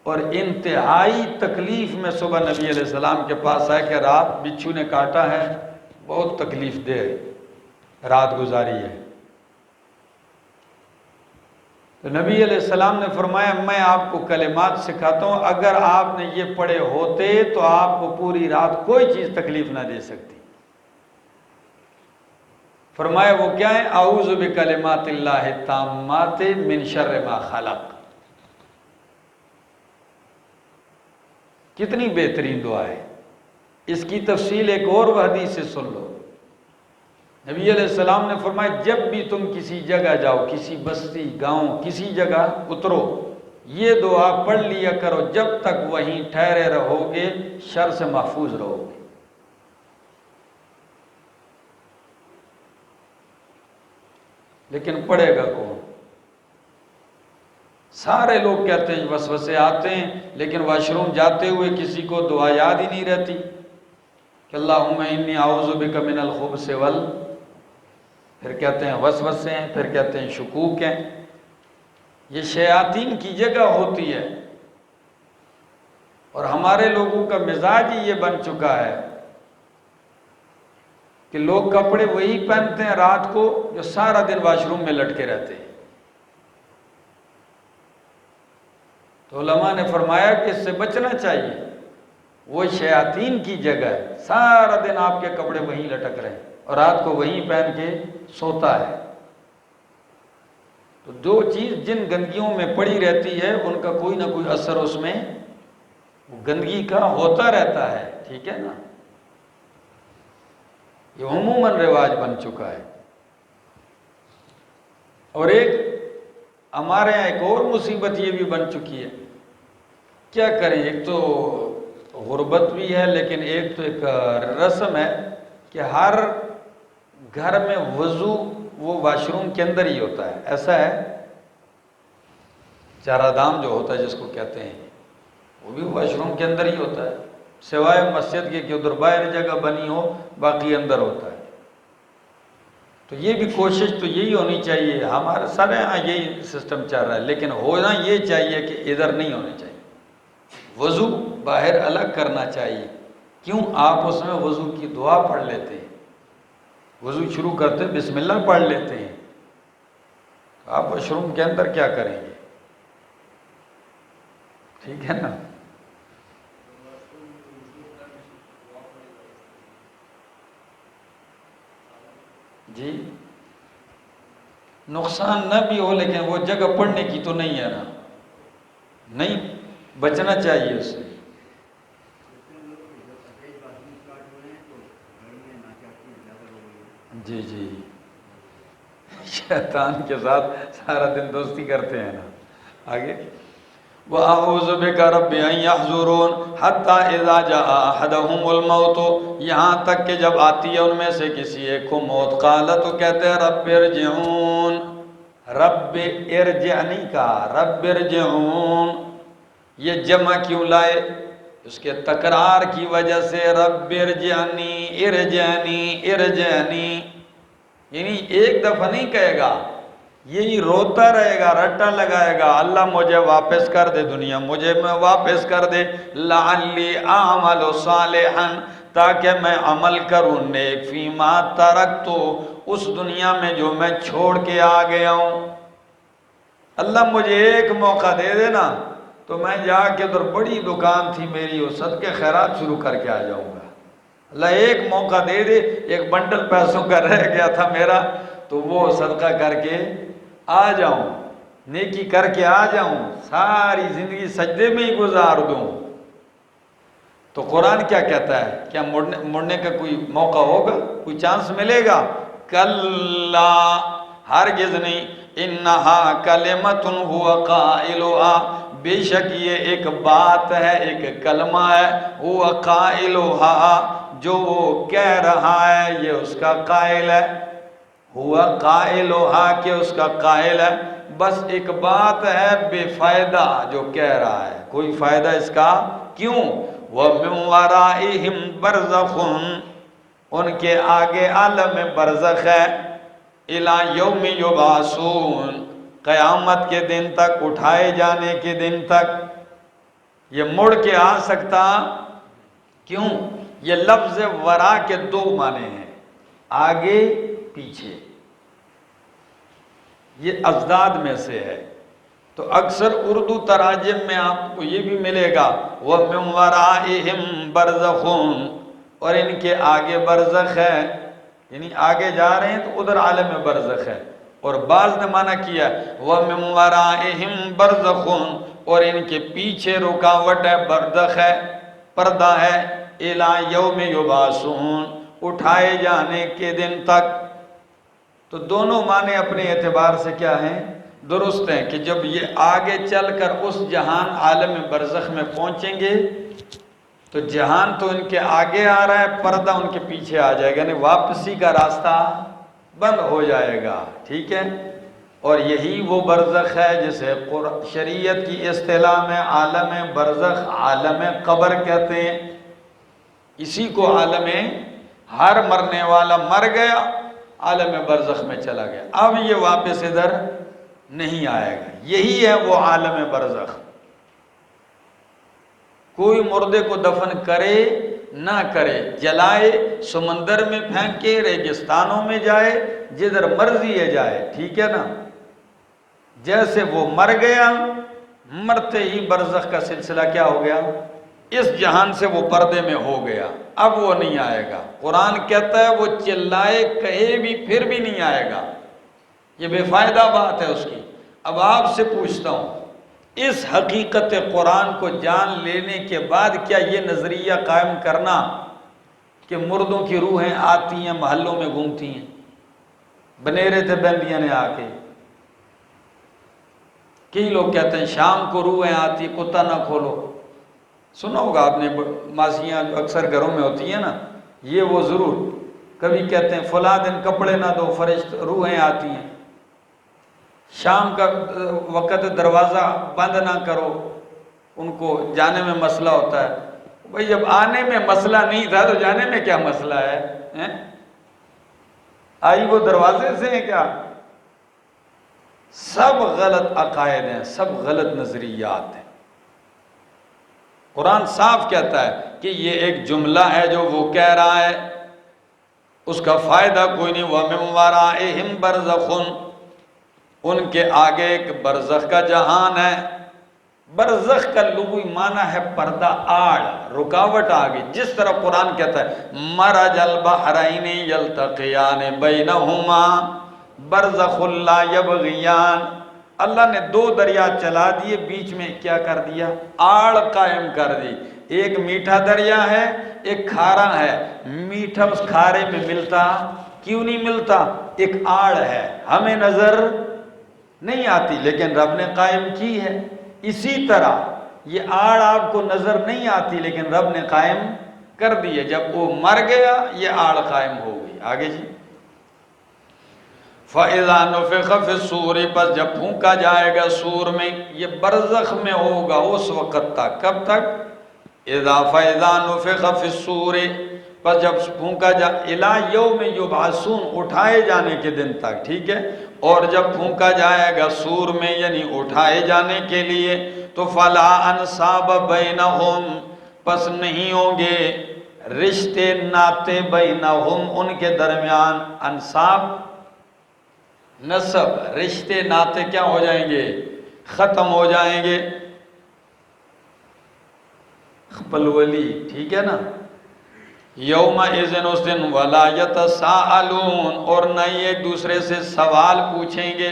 اور انتہائی تکلیف میں صبح نبی علیہ السلام کے پاس آئے کہ رات بچھو نے کاٹا ہے، بہت تکلیف دہ رات گزاری ہے۔ تو نبی علیہ السلام نے فرمایا میں آپ کو کلمات سکھاتا ہوں، اگر آپ نے یہ پڑھے ہوتے تو آپ کو پوری رات کوئی چیز تکلیف نہ دے سکتی۔ فرمایا وہ کیا ہے؟ اعوذ بکلمات اللہ التامات من شر ما خلق۔ کتنی بہترین دعا ہے، اس کی تفصیل ایک اور حدیث سے سن لو۔ نبی علیہ السلام نے فرمایا جب بھی تم کسی جگہ جاؤ، کسی بستی، گاؤں، کسی جگہ اترو، یہ دعا پڑھ لیا کرو، جب تک وہیں ٹھہرے رہو گے شر سے محفوظ رہو گے۔ لیکن پڑھے گا کون؟ سارے لوگ کہتے ہیں وسوسے آتے ہیں، لیکن واش روم جاتے ہوئے کسی کو دعا یاد ہی نہیں رہتی کہ اللہم انی اعوذ بک من الخبث پھر کہتے ہیں وسوسے ہیں، پھر کہتے ہیں شکوک ہیں۔ یہ شیاطین کی جگہ ہوتی ہے، اور ہمارے لوگوں کا مزاج ہی یہ بن چکا ہے کہ لوگ کپڑے وہی پہنتے ہیں رات کو جو سارا دن واش روم میں لٹکے رہتے ہیں. تو علماء نے فرمایا کہ اس سے بچنا چاہیے. وہ شیاطین کی جگہ ہے، سارا دن آپ کے کپڑے وہیں لٹک رہے ہیں اور رات کو وہیں پہن کے سوتا ہے. تو جو چیز جن گندگیوں میں پڑی رہتی ہے ان کا کوئی نہ کوئی اثر اس میں گندگی کا ہوتا رہتا ہے. ٹھیک ہے نا، یہ عموماً رواج بن چکا ہے. اور ایک ہمارے یہاں ایک اور مصیبت یہ بھی بن چکی ہے. کیا کریں، ایک تو غربت بھی ہے، لیکن ایک تو ایک رسم ہے کہ ہر گھر میں وضو وہ واش روم کے اندر ہی ہوتا ہے. ایسا ہے، چارہ دام جو ہوتا ہے جس کو کہتے ہیں، وہ بھی واش روم کے اندر ہی ہوتا ہے، سوائے مسجد کے کہ ادھر باہر جگہ بنی ہو، باقی اندر ہوتا ہے. تو یہ بھی کوشش تو یہی ہونی چاہیے. ہمارے سارے یہاں یہی سسٹم چل رہا ہے، لیکن ہونا یہ چاہیے کہ ادھر نہیں ہونے چاہیے. وضو باہر الگ کرنا چاہیے. کیوں؟ آپ اس میں وضو کی دعا پڑھ لیتے ہیں، وضو شروع کرتے بسم اللہ پڑھ لیتے ہیں. آپ واش روم کے اندر کیا کریں گے؟ ٹھیک ہے نا. جی نقصان نہ بھی ہو، لیکن وہ جگہ پڑھنے کی تو نہیں ہے نا، نہیں بچنا چاہیے اس سے. جی جی، شیطان کے ساتھ سارا دن دوستی کرتے ہیں نا. آگے وَأَعُوذُ بِكَ رَبِّ أَن يَحْضُرُونَ حَتَّى إِذَا جَاءَ أَحَدَهُمُ الْمَوْتُ، یہاں تک کہ جب آتی ہے ان میں سے کسی ایک کو موت، قَالَ تو کہتے ہیں رب ارجعون. رب ارجعنی کا رب ارجعون یہ جمع کیوں لائے؟ اس کے تکرار کی وجہ سے. رب ارجعنی ارجعنی ارجعنی، یعنی ایک دفعہ نہیں کہے گا، یہی روتا رہے گا، رٹا لگائے گا، اللہ مجھے واپس کر دے دنیا، مجھے میں واپس کر دے. لعلی اعمل صالحا، تاکہ میں عمل کروں نیک، فیما ترکتو، اس دنیا میں جو میں چھوڑ کے آ گیا ہوں. اللہ مجھے ایک موقع دے دینا تو میں جا کے ادھر بڑی دکان تھی میری، وہ صدقے خیرات شروع کر کے آ جاؤں گا. اللہ ایک موقع دے دے، ایک بنڈل پیسوں کا رہ گیا تھا میرا، تو وہ صدقہ کر کے آ جاؤں، نیکی کر کے آ جاؤں، ساری زندگی سجدے میں ہی گزار دوں. تو قرآن کیا کہتا ہے؟ کیا مڑنے کا کوئی موقع ہوگا؟ کوئی چانس ملے گا؟ کلا، ہرگز نہیں. انہا کلمۃ ہوا قائلھا، بے شک یہ ایک بات ہے، ایک کلمہ ہے، ہوا قائلھا، جو وہ کہہ رہا ہے یہ اس کا قائل ہے. ہوا قائلھا کہ اس کا قائل ہے. بس ایک بات ہے بے فائدہ جو کہہ رہا ہے، کوئی فائدہ اس کا. کیوں؟ وَمِن وَرَائِهِمْ بَرْزَخٌ، ان کے آگے عالم برزخ ہے. اِلَى يَوْمِ يُبْعَثُونَ، قیامت کے دن تک، اٹھائے جانے کے دن تک. یہ مڑ کے آ سکتا. کیوں؟ یہ لفظ ورا کے دو معنی ہیں، آگے پیچھے، یہ ازداد میں سے ہے. تو اکثر اردو تراجم میں آپ کو یہ بھی ملے گا وَمِن وَرَائِهِمْ بَرْزَخٌ، اور ان کے آگے برزخ ہے، یعنی آگے جا رہے ہیں تو ادھر عالم برزخ ہے. اور بعض نے معنی کیا وَمِن وَرَائِهِمْ بَرْزَخٌ، اور ان کے پیچھے رکاوٹ ہے، برزخ ہے، پردہ ہے. اِلَى يَوْمِ يُبْعَثُونَ، اٹھائے جانے کے دن تک. تو دونوں معنی اپنے اعتبار سے کیا ہیں؟ درست ہیں. کہ جب یہ آگے چل کر اس جہان عالم برزخ میں پہنچیں گے تو جہان تو ان کے آگے آ رہا ہے، پردہ ان کے پیچھے آ جائے گا، یعنی واپسی کا راستہ بند ہو جائے گا. ٹھیک ہے. اور یہی وہ برزخ ہے جسے شریعت کی اصطلاح میں عالم برزخ، عالم قبر کہتے ہیں. اسی کو عالم، ہر مرنے والا مر گیا، عالم برزخ میں چلا گیا، اب یہ واپس ادھر نہیں آئے گا. یہی ہے وہ عالم برزخ. کوئی مردے کو دفن کرے نہ کرے، جلائے، سمندر میں پھینکے، ریگستانوں میں جائے، جدھر مرضی ہے جائے، ٹھیک ہے نا۔ جیسے وہ مر گیا، مرتے ہی برزخ کا سلسلہ کیا ہو گیا، اس جہان سے وہ پردے میں ہو گیا، اب وہ نہیں آئے گا۔ قرآن کہتا ہے وہ چلائے کہے بھی پھر بھی نہیں آئے گا، یہ بے فائدہ بات ہے اس کی۔ اب آپ سے پوچھتا ہوں، اس حقیقت قرآن کو جان لینے کے بعد کیا یہ نظریہ قائم کرنا کہ مردوں کی روحیں آتی ہیں محلوں میں گھومتی ہیں، بنیرے تھے بندیاں نے آ کے، کئی لوگ کہتے ہیں شام کو روحیں آتی، کتا نہ کھولو، سنا ہوگا آپ نے، ماسیاں جو اکثر گھروں میں ہوتی ہیں نا، یہ وہ ضرور کبھی کہتے ہیں فلاں دن کپڑے نہ دو فرشت روحیں آتی ہیں، شام کا وقت دروازہ بند نہ کرو، ان کو جانے میں مسئلہ ہوتا ہے۔ بھئی جب آنے میں مسئلہ نہیں تھا تو جانے میں کیا مسئلہ ہے؟ آئی وہ دروازے سے ہیں کیا؟ سب غلط عقائد ہیں، سب غلط نظریات ہیں۔ قرآن صاف کہتا ہے کہ یہ ایک جملہ ہے جو وہ کہہ رہا ہے، اس کا فائدہ کوئی نہیں۔ وَمِن وَرَائِهِمْ بَرْزَخٌ، ان کے آگے ایک برزخ کا جہان ہے۔ برزخ کا لغوی معنی ہے پردہ، آڑ، رکاوٹ آگے، جس طرح قرآن کہتا ہے مَرَجَ الْبَحْرَيْنِ يَلْتَقِيَانِ بَيْنَهُمَا بَرْزَخٌ لَا يَبْغِيَانِ، اللہ نے دو دریا چلا دیے، بیچ میں کیا کر دیا، آڑ قائم کر دی۔ ایک میٹھا دریا ہے، ایک کھارا ہے، میٹھا اس کھارے میں ملتا کیوں نہیں ملتا؟ ایک آڑ ہے، ہمیں نظر نہیں آتی لیکن رب نے قائم کی ہے۔ اسی طرح یہ آڑ آپ کو نظر نہیں آتی لیکن رب نے قائم کر دی ہے، جب وہ مر گیا یہ آڑ قائم ہو گئی۔ آگے جی، فَإِذَا نُفِخَ فِي الصُّورِ، بس جب پھونکا جائے گا سور میں، یہ برزخ میں ہوگا اس وقت تک، کب تک؟ فَإِذَا نُفِخَ فِي الصُّورِ، بس جب پھونکا جائے، إِلَى يَوْمِ يُبْعَثُونَ، اٹھائے جانے کے دن تک، ٹھیک ہے۔ اور جب پھونکا جائے گا سور میں یعنی اٹھائے جانے کے لیے، تو فَلَا أَنْصَابَ بَيْنَهُمْ، پس نہیں ہوں گے رشتے ناتے بینہم، ان کے درمیان، انصاب نسب، رشتے ناتے کیا ہو جائیں گے؟ ختم ہو جائیں گے، پلولی، ٹھیک ہے نا۔ یومئذ، اس دن، ولا یتساءلون، اور نہ ہی ایک دوسرے سے سوال پوچھیں گے،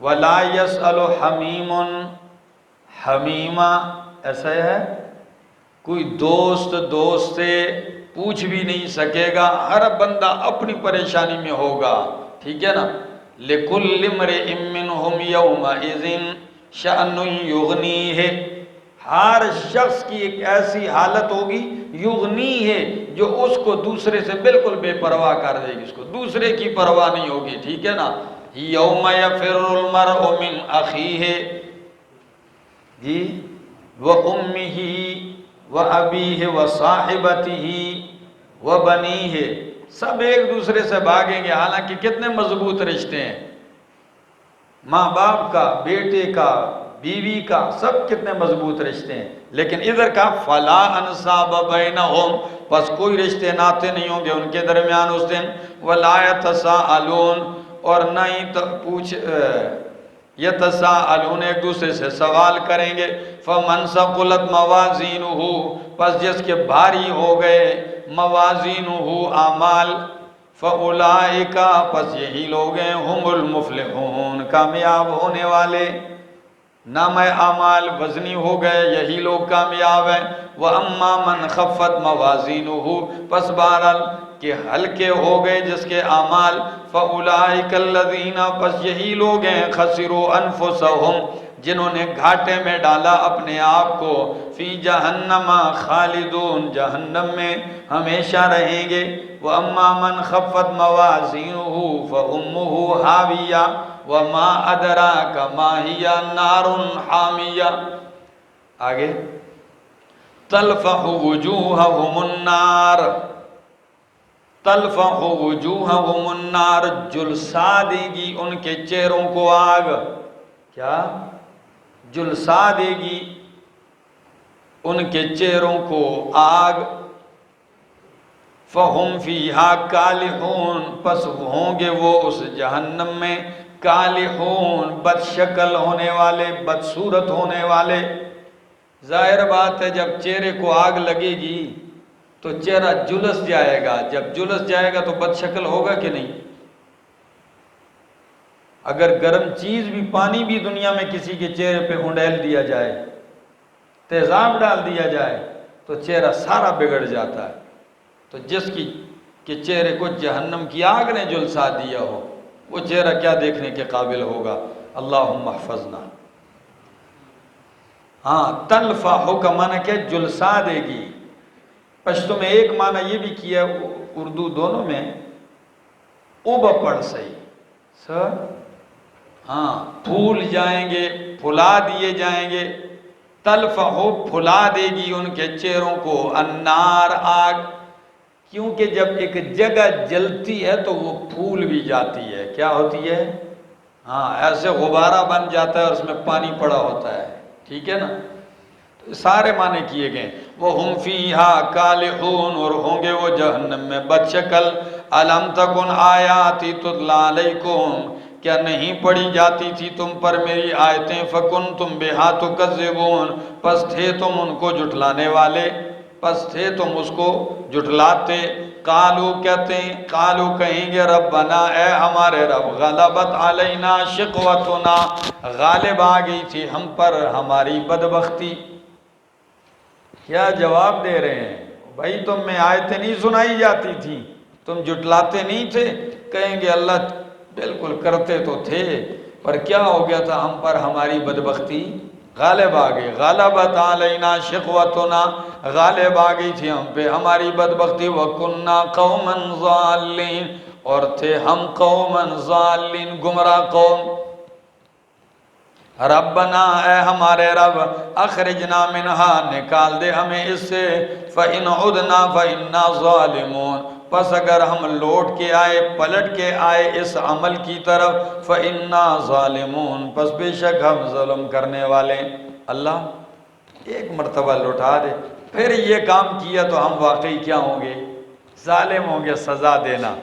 ولا یسأل حمیم حمیما، ایسا ہے کوئی دوست دوست سے پوچھ بھی نہیں سکے گا، ہر بندہ اپنی پریشانی میں ہوگا، ٹھیک ہے نا۔ لِكُلِّ امْرِئٍ مِّنْهُمْ يَوْمَئِذٍ شَأْنٌ يُغْنِيهِ، ہر شخص کی ایک ایسی حالت ہوگی یغنی ہے جو اس کو دوسرے سے بالکل بے پرواہ کر دے گی، اس کو دوسرے کی پرواہ نہیں ہوگی، ٹھیک ہے نا۔ یوم یفر المرء من اخیہ، جی، وامہ وابیہ وصاحبتہ وبنیہ، سب ایک دوسرے سے بھاگیں گے، حالانکہ کتنے مضبوط رشتے ہیں، ماں باپ کا، بیٹے کا، بیوی کا، سب کتنے مضبوط رشتے ہیں، لیکن ادھر کا فلا انصاب بینہم، پس کوئی رشتے ناتے نہیں ہوں گے ان کے درمیان اس دن، ولا یتساءلون، اور نہ ہی یتساءلون، ایک دوسرے سے سوال کریں گے۔ فمن ثقلت موازینہ، پس جس کے بھاری ہو گئے موازینہ اعمال، فاولئک، پس یہی لوگ ہیں، ہم المفلحون، کامیاب ہونے والے، نامہ اعمال وزنی ہو گئے، یہی لوگ کامیاب ہیں۔ وَأَمَّا مَنْ خَفَّتْ مَوَازِينُهُ، پس بہرحال کہ ہلکے ہو گئے جس کے اعمال، فَأُولَئِكَ الَّذِينَ، پس یہی لوگ ہیں، خَسِرُوا أَنفُسَهُمْ، جنہوں نے گھاٹے میں ڈالا اپنے آپ کو، فی جہنم خالدون، جہنم میں ہمیشہ رہیں گے۔ وَأَمَّا مَنْ خَفَّتْ مَوَازِينُهُ فَأُمُّهُ هَاوِيَةٌ وَمَا أَدْرَاكَ مَا هِيَ نَارٌ حَامِيَةٌ، آگے، تَلْفَحُ وُجُوهَهُمُ النَّارُ، تَلْفَحُ وُجُوهَهُمُ النَّارُ، جلسا دے گی ان کے چہروں کو آگ، کیا؟ جلسا دے گی ان کے چہروں کو آگ، فَهُمْ فِيهَا کالحون، پس ہوں گے وہ اس جہنم میں کالحون، بد شکل ہونے والے، بدصورت ہونے والے۔ ظاہر بات ہے جب چہرے کو آگ لگے گی تو چہرہ جلس جائے گا، جب جلس جائے گا تو بد شکل ہوگا کہ نہیں؟ اگر گرم چیز بھی، پانی بھی دنیا میں کسی کے چہرے پہ انڈیل دیا جائے، تیزاب ڈال دیا جائے تو چہرہ سارا بگڑ جاتا ہے۔ تو جس کی کہ چہرے کو جہنم کی آگ نے جلسا دیا ہو، وہ چہرہ کیا دیکھنے کے قابل ہوگا؟ اللہم احفظنا۔ ہاں، تلفحو کا معنی کیا؟ جلسا دے گی۔ پشتو میں ایک معنی یہ بھی کیا، اردو دونوں میں، اوبا پڑھ صحیح سر، ہاں، پھول جائیں گے، پھلا دیے جائیں گے۔ تلفحو، پھلا دے گی ان کے چہروں کو، النار، آگ، کیونکہ جب ایک جگہ جلتی ہے تو وہ پھول بھی جاتی ہے۔ کیا ہوتی ہے؟ ہاں، ایسے غبارہ بن جاتا ہے اور اس میں پانی پڑا ہوتا ہے، ٹھیک ہے نا؟ تو سارے معنی کیے گئے۔ وَهُمْ فِيهَا كَالِحُونَ، اور ہوں گے وہ جہنم میں بد شکل۔ أَلَمْ تَكُنْ آيَاتِي تُتْلَى عَلَيْكُمْ، کیا نہیں پڑھی جاتی تھی تم پر میری آیتیں؟ فَكُنْتُمْ بِهَا تُكَذِّبُونَ، پس تھے تم ان کو جھٹلانے والے، پس تھے تم اس کو جھٹلاتے۔ قالو، کہتے ہیں، قالو کہیں گے، ربنا، اے ہمارے رب، غلبت علینا شقوتنا، غالب آ گئی تھی ہم پر ہماری بدبختی۔ کیا جواب دے رہے ہیں؟ بھائی تم میں آیتیں نہیں سنائی جاتی تھی، تم جھٹلاتے نہیں تھے؟ کہیں گے اللہ بالکل کرتے تو تھے، پر کیا ہو گیا تھا ہم پر؟ ہماری بدبختی غالب آ گئی۔ غلبت علینا شقوتنا، غالب آ گئی تھی ہم پہ ہماری بدبختی۔ وَكُنَّا قَوْمًا ضَالِّينَ، اور تھے ہم قومًا ضالین، گمراہ قوم۔ ربنا، اے ہمارے رب، اخرجنا منہا، نکال دے ہمیں اس سے، فَإِنْ عُدْنَا فَإِنَّا ظَالِمُونَ، پس اگر ہم لوٹ کے آئے، پلٹ کے آئے اس عمل کی طرف، فَإِنَّا ظَالِمُونَ، پس بے شک ہم ظلم کرنے والے۔ اللہ ایک مرتبہ لوٹا دے، پھر یہ کام کیا تو ہم واقعی کیا ہوں گے؟ ظالم ہوں گے، سزا دینا۔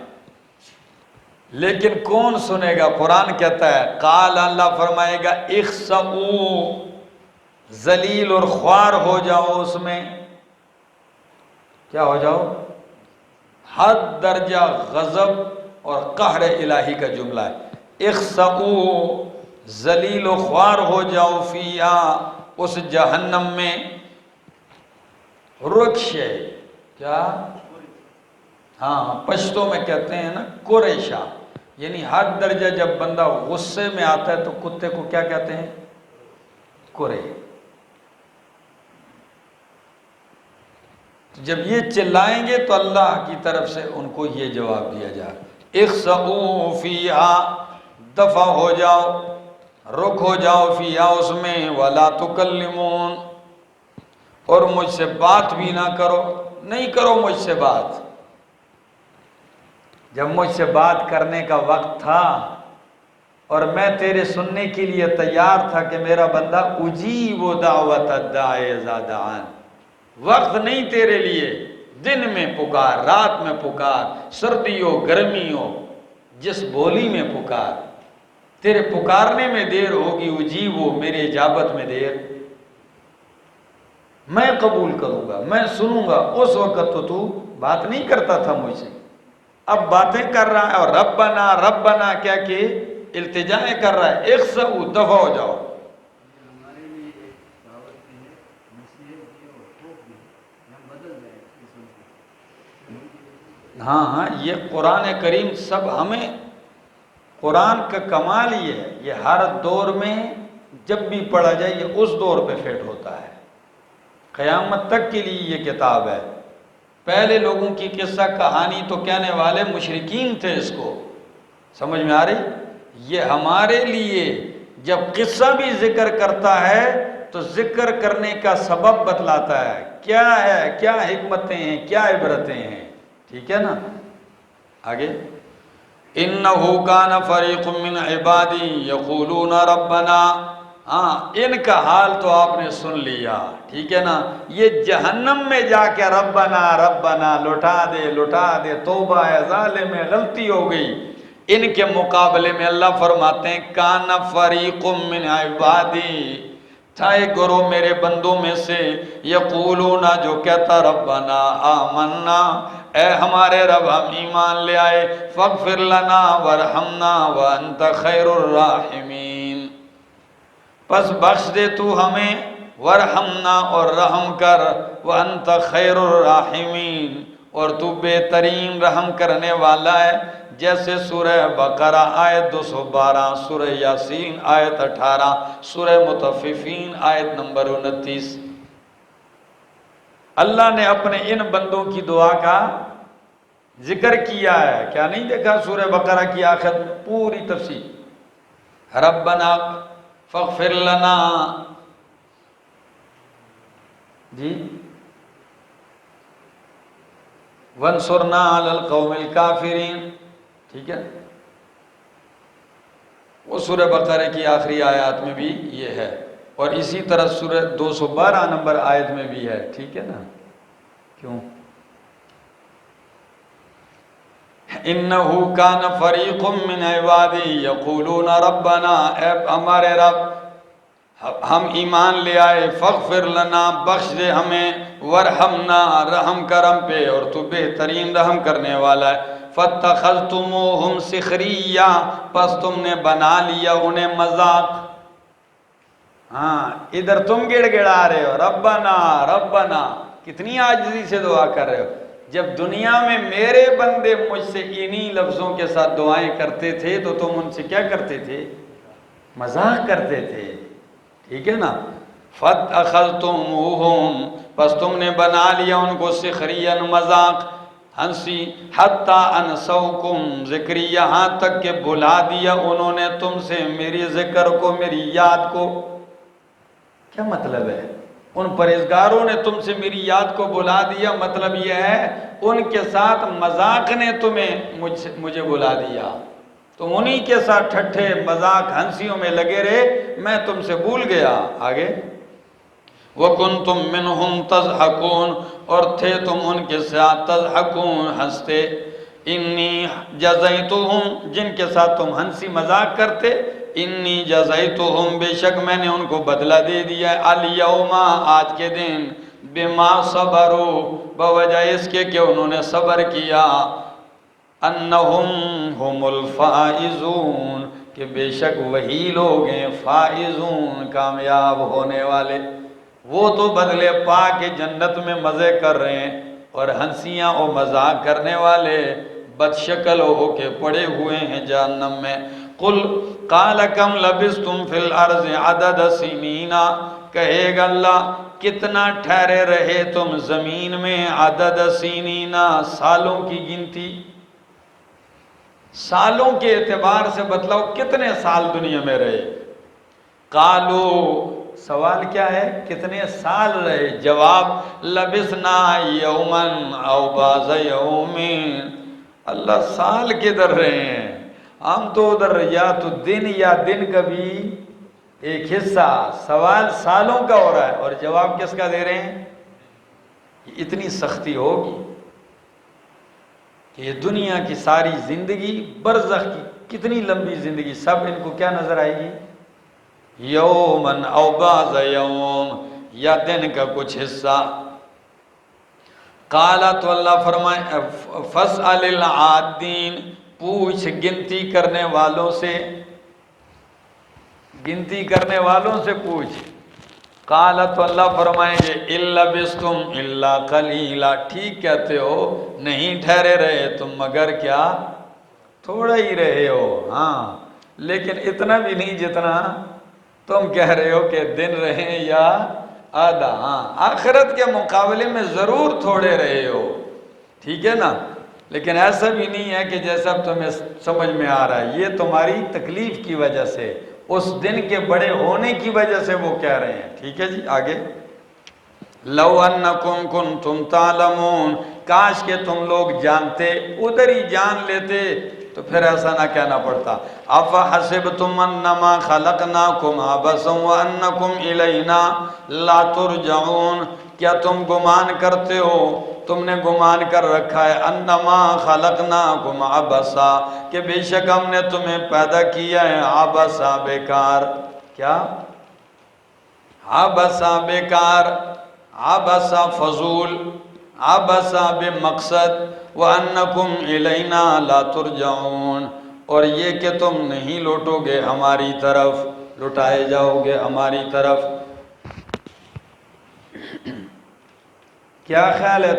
لیکن کون سنے گا؟ قرآن کہتا ہے، قال، اللہ فرمائے گا، اخسئوا، ذلیل اور خوار ہو جاؤ اس میں۔ کیا ہو جاؤ؟ حد درجہ غضب اور قہر الہی کا جملہ ہے۔ اخسئوا، ذلیل و خوار ہو جاؤ، فیہا، اس جہنم میں، رکشے، کیا؟ ہاں، پشتوں میں کہتے ہیں نا قریشہ، یعنی حد درجہ جب بندہ غصے میں آتا ہے تو کتے کو کیا کہتے ہیں؟ کرے۔ جب یہ چلائیں گے تو اللہ کی طرف سے ان کو یہ جواب دیا جائے، اخسئوا فیہا، دفع ہو جاؤ، رک ہو جاؤ، فیہا اس میں، ولا تکلمون، اور مجھ سے بات بھی نہ کرو، نہیں کرو مجھ سے بات۔ جب مجھ سے بات کرنے کا وقت تھا اور میں تیرے سننے کے لیے تیار تھا کہ میرا بندہ اجیب دعوت الداعی اذا دعان، وقت نہیں تیرے لیے، دن میں پکار، رات میں پکار، سردی ہو گرمی ہو، جس بولی میں پکار، تیرے پکارنے میں دیر ہوگی، اجیب ہو، میرے اجابت میں دیر، میں قبول کروں گا، میں سنوں گا۔ اس وقت تو بات نہیں کرتا تھا مجھ سے، اب باتیں کر رہا ہے، اور ربنا ربنا کیا کہ التجائیں کر رہا ہے، اخسئوا، دفع ہو جاؤ۔ ہاں ہاں، یہ قرآن کریم سب ہمیں، قرآن کا کمال یہ ہے، یہ ہر دور میں جب بھی پڑھا جائے یہ اس دور پہ فٹ ہوتا ہے، قیامت تک کے لیے یہ کتاب ہے۔ پہلے لوگوں کی قصہ کہانی تو کہنے والے مشرکین تھے، اس کو سمجھ میں آ رہی؟ یہ ہمارے لیے جب قصہ بھی ذکر کرتا ہے تو ذکر کرنے کا سبب بتلاتا ہے، کیا ہے، کیا حکمتیں ہیں، کیا عبرتیں ہیں، ٹھیک ہے نا؟ آگے، اِنَّهُ كَانَ فَرِيقٌ مِّنْ عِبَادِي يَقُولُونَ رَبَّنَا، ہاں ان کا حال تو آپ نے سن لیا، ٹھیک ہے نا۔ یہ جہنم میں جا کے ربنا ربنا لٹا دے، توبہ ہے ظالم ہے، غلطی ہو گئی۔ ان کے مقابلے میں اللہ فرماتے ہیں کان فریق من عبادی، تھا ایک گروہ میرے بندوں میں سے، یقولون جو کہتا ربنا آمنا، اے ہمارے رب ہم ایمان لے آئے، فاغفر لنا ورحمنا وانت خیر الراحمین، پس بخش دے تو ہمیں، ورحمنا اور رحم کر، وانت خیر الراحمین اور تو بہترین رحم کرنے والا ہے۔ جیسے سورہ بقرہ آیت 212، سورہ یاسین آیت 18، سورہ مطففین آیت نمبر 29۔ اللہ نے اپنے ان بندوں کی دعا کا ذکر کیا ہے، کیا نہیں دیکھا سورہ بقرہ کی آخر میں پوری تفصیل، ربنا فاغفر لنا، جی، وانصرنا علی القوم الکافرین، ٹھیک ہے۔ وہ سورہ بقرہ کی آخری آیات میں بھی یہ ہے، اور اسی طرح سورہ 212 نمبر آیت میں بھی ہے، ٹھیک ہے نا۔ کیوں؟ انہو کان فریق من عبادی یقولون ربنا، اے ہمارے رب ہم ایمان لے آئے، فاغفر لنا بخش دے ہمیں، ورحمنا رحم کرم پہ اور تو بہترین رحم کرنے والا ہے، فاتخذتموہم سخریہ، پس تم نے بنا لیا انہیں مذاق۔ ہاں ادھر تم گڑ گڑا رہے ہو ربنا ربنا، کتنی عاجزی سے دعا کر رہے ہو، جب دنیا میں میرے بندے مجھ سے انہی لفظوں کے ساتھ دعائیں کرتے تھے تو تم ان سے کیا کرتے تھے؟ مذاق کرتے تھے، ٹھیک ہے نا۔ فَاتَّخَذْتُمُوهُمْ، پس تم نے بنا لیا ان کو سخریاً مذاق، ہنسی، حَتَّى أَنْسَوْكُمْ ذکری، یہاں تک کہ بھلا دیا انہوں نے تم سے میری ذکر کو، میری یاد کو۔ کیا مطلب ہے؟ ان پرہیزگاروں نے تم سے میری یاد کو بھلا دیا، مطلب یہ ہے ان کے ساتھ مذاق نے تمہیں مجھے بھلا دیا، تم انہی کے ساتھ ٹھٹھے مذاق ہنسیوں میں لگے رہے، میں تم سے بھول گیا۔ آگے وَكُنْتُمْ مِنْهُمْ تَضْحَكُونَ، اور تھے تم ان کے ساتھ تضحکون ہنستے، انی جزیتہم، جن کے ساتھ تم ہنسی مذاق کرتے، انی جزیتہم، بے شک میں نے ان کو بدلہ دے دیا ہے، الیوم، آج کے دن، بما صبروا، بوجہ اس کے کہ انہوں نے صبر کیا، انہم ہم الفائزون، کہ بے شک وہی لوگ ہیں فائزون، کامیاب ہونے والے۔ وہ تو بدلے پا کے جنت میں مزے کر رہے ہیں، اور ہنسیاں اور مذاق کرنے والے بد شکل ہو کے پڑے ہوئے ہیں جہنم میں۔ قل قال کم لبثتم فی الارض عدد سنین، کہے گا اللہ کتنا ٹھہرے رہے تم زمین میں، عدد سنین، سالوں کی گنتی، سالوں کے اعتبار سے بتلاؤ کتنے سال دنیا میں رہے۔ قالو، سوال کیا ہے؟ کتنے سال رہے؟ جواب لبثنا یومن او بعض یومین، اللہ سال کدھر رہے ہیں، ہم تو ادھر یا تو دن یا دن کا بھی ایک حصہ، سوال سالوں کا ہو رہا ہے اور جواب کس کا دے رہے ہیں؟ اتنی سختی ہوگی کہ یہ دنیا کی ساری زندگی، برزخ کی کتنی لمبی زندگی، سب ان کو کیا نظر آئے گی؟ یومن او بعض یوم، یا دن کا کچھ حصہ۔ قالا، تو اللہ فرمائے فاسأل العادین، پوچھ گنتی کرنے والوں سے، گنتی کرنے والوں سے پوچھ۔ قالا، تو اللہ فرمائیں گے ان لبثتم الا قلیلا، ٹھیک کہتے ہو، نہیں ٹھہرے رہے تم مگر کیا؟ تھوڑا ہی رہے ہو، ہاں لیکن اتنا بھی نہیں جتنا تم کہہ رہے ہو کہ دن رہے یا آدھا، ہاں آخرت کے مقابلے میں ضرور تھوڑے رہے ہو، ٹھیک ہے نا، لیکن ایسا بھی نہیں ہے کہ جیسا تمہیں سمجھ میں آ رہا ہے، یہ تمہاری تکلیف کی وجہ سے، اس دن کے بڑے ہونے کی وجہ سے وہ کہہ رہے ہیں، ٹھیک ہے جی۔ آگے لو انکم کنتم تعلمون، کاش کہ تم لوگ جانتے، ادھر ہی جان لیتے تو پھر ایسا نہ کہنا پڑتا. افحسبتم انما خلقناکم عبثا وانکم الینا لا ترجعون. کیا تم گمان کرتے ہو، تم نے گمان کر رکھا ہے انما خلقناکم عبثا کہ بے شک ہم نے تمہیں پیدا کیا ہے عبثا بیکار. کیا؟ عبثا بیکار، عبثا فضول، عبثا بے مقصد، وَأَنَّكُمْ إِلَيْنَا لَا تُرْجَعُونَ، اور یہ کہ تم نہیں لوٹو گے ہماری طرف، لوٹائے جاؤ گے ہماری طرف. کیا خیال ہے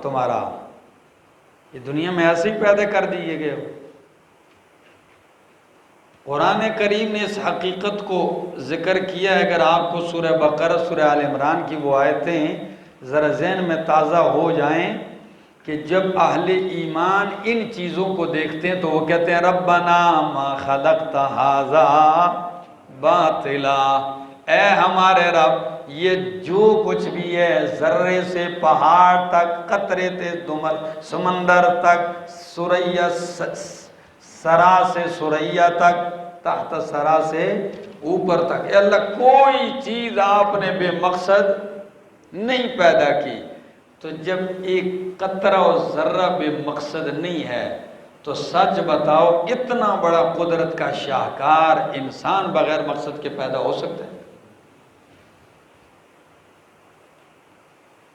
تمہارا؟ یہ دنیا میں ایسے ہی پیدا کر دیے گئے ہو؟ قرآن کریم نے اس حقیقت کو ذکر کیا ہے. اگر آپ کو سورہ بقرہ، سورہ آل عمران کی وہ آیتیں ذرا ذہن میں تازہ ہو جائیں کہ جب اہل ایمان ان چیزوں کو دیکھتے ہیں تو وہ کہتے ہیں ربنا ما خلقت ھذا باطلا، اے ہمارے رب یہ جو کچھ بھی ہے ذرے سے پہاڑ تک، قطرے سے سمندر تک، سریا سرا سے سریا تک، تحت سرا سے اوپر تک، اے اللہ کوئی چیز آپ نے بے مقصد نہیں پیدا کی. تو جب ایک قطرہ و ذرہ بے مقصد نہیں ہے تو سچ بتاؤ اتنا بڑا قدرت کا شاہکار انسان بغیر مقصد کے پیدا ہو سکتا ہے؟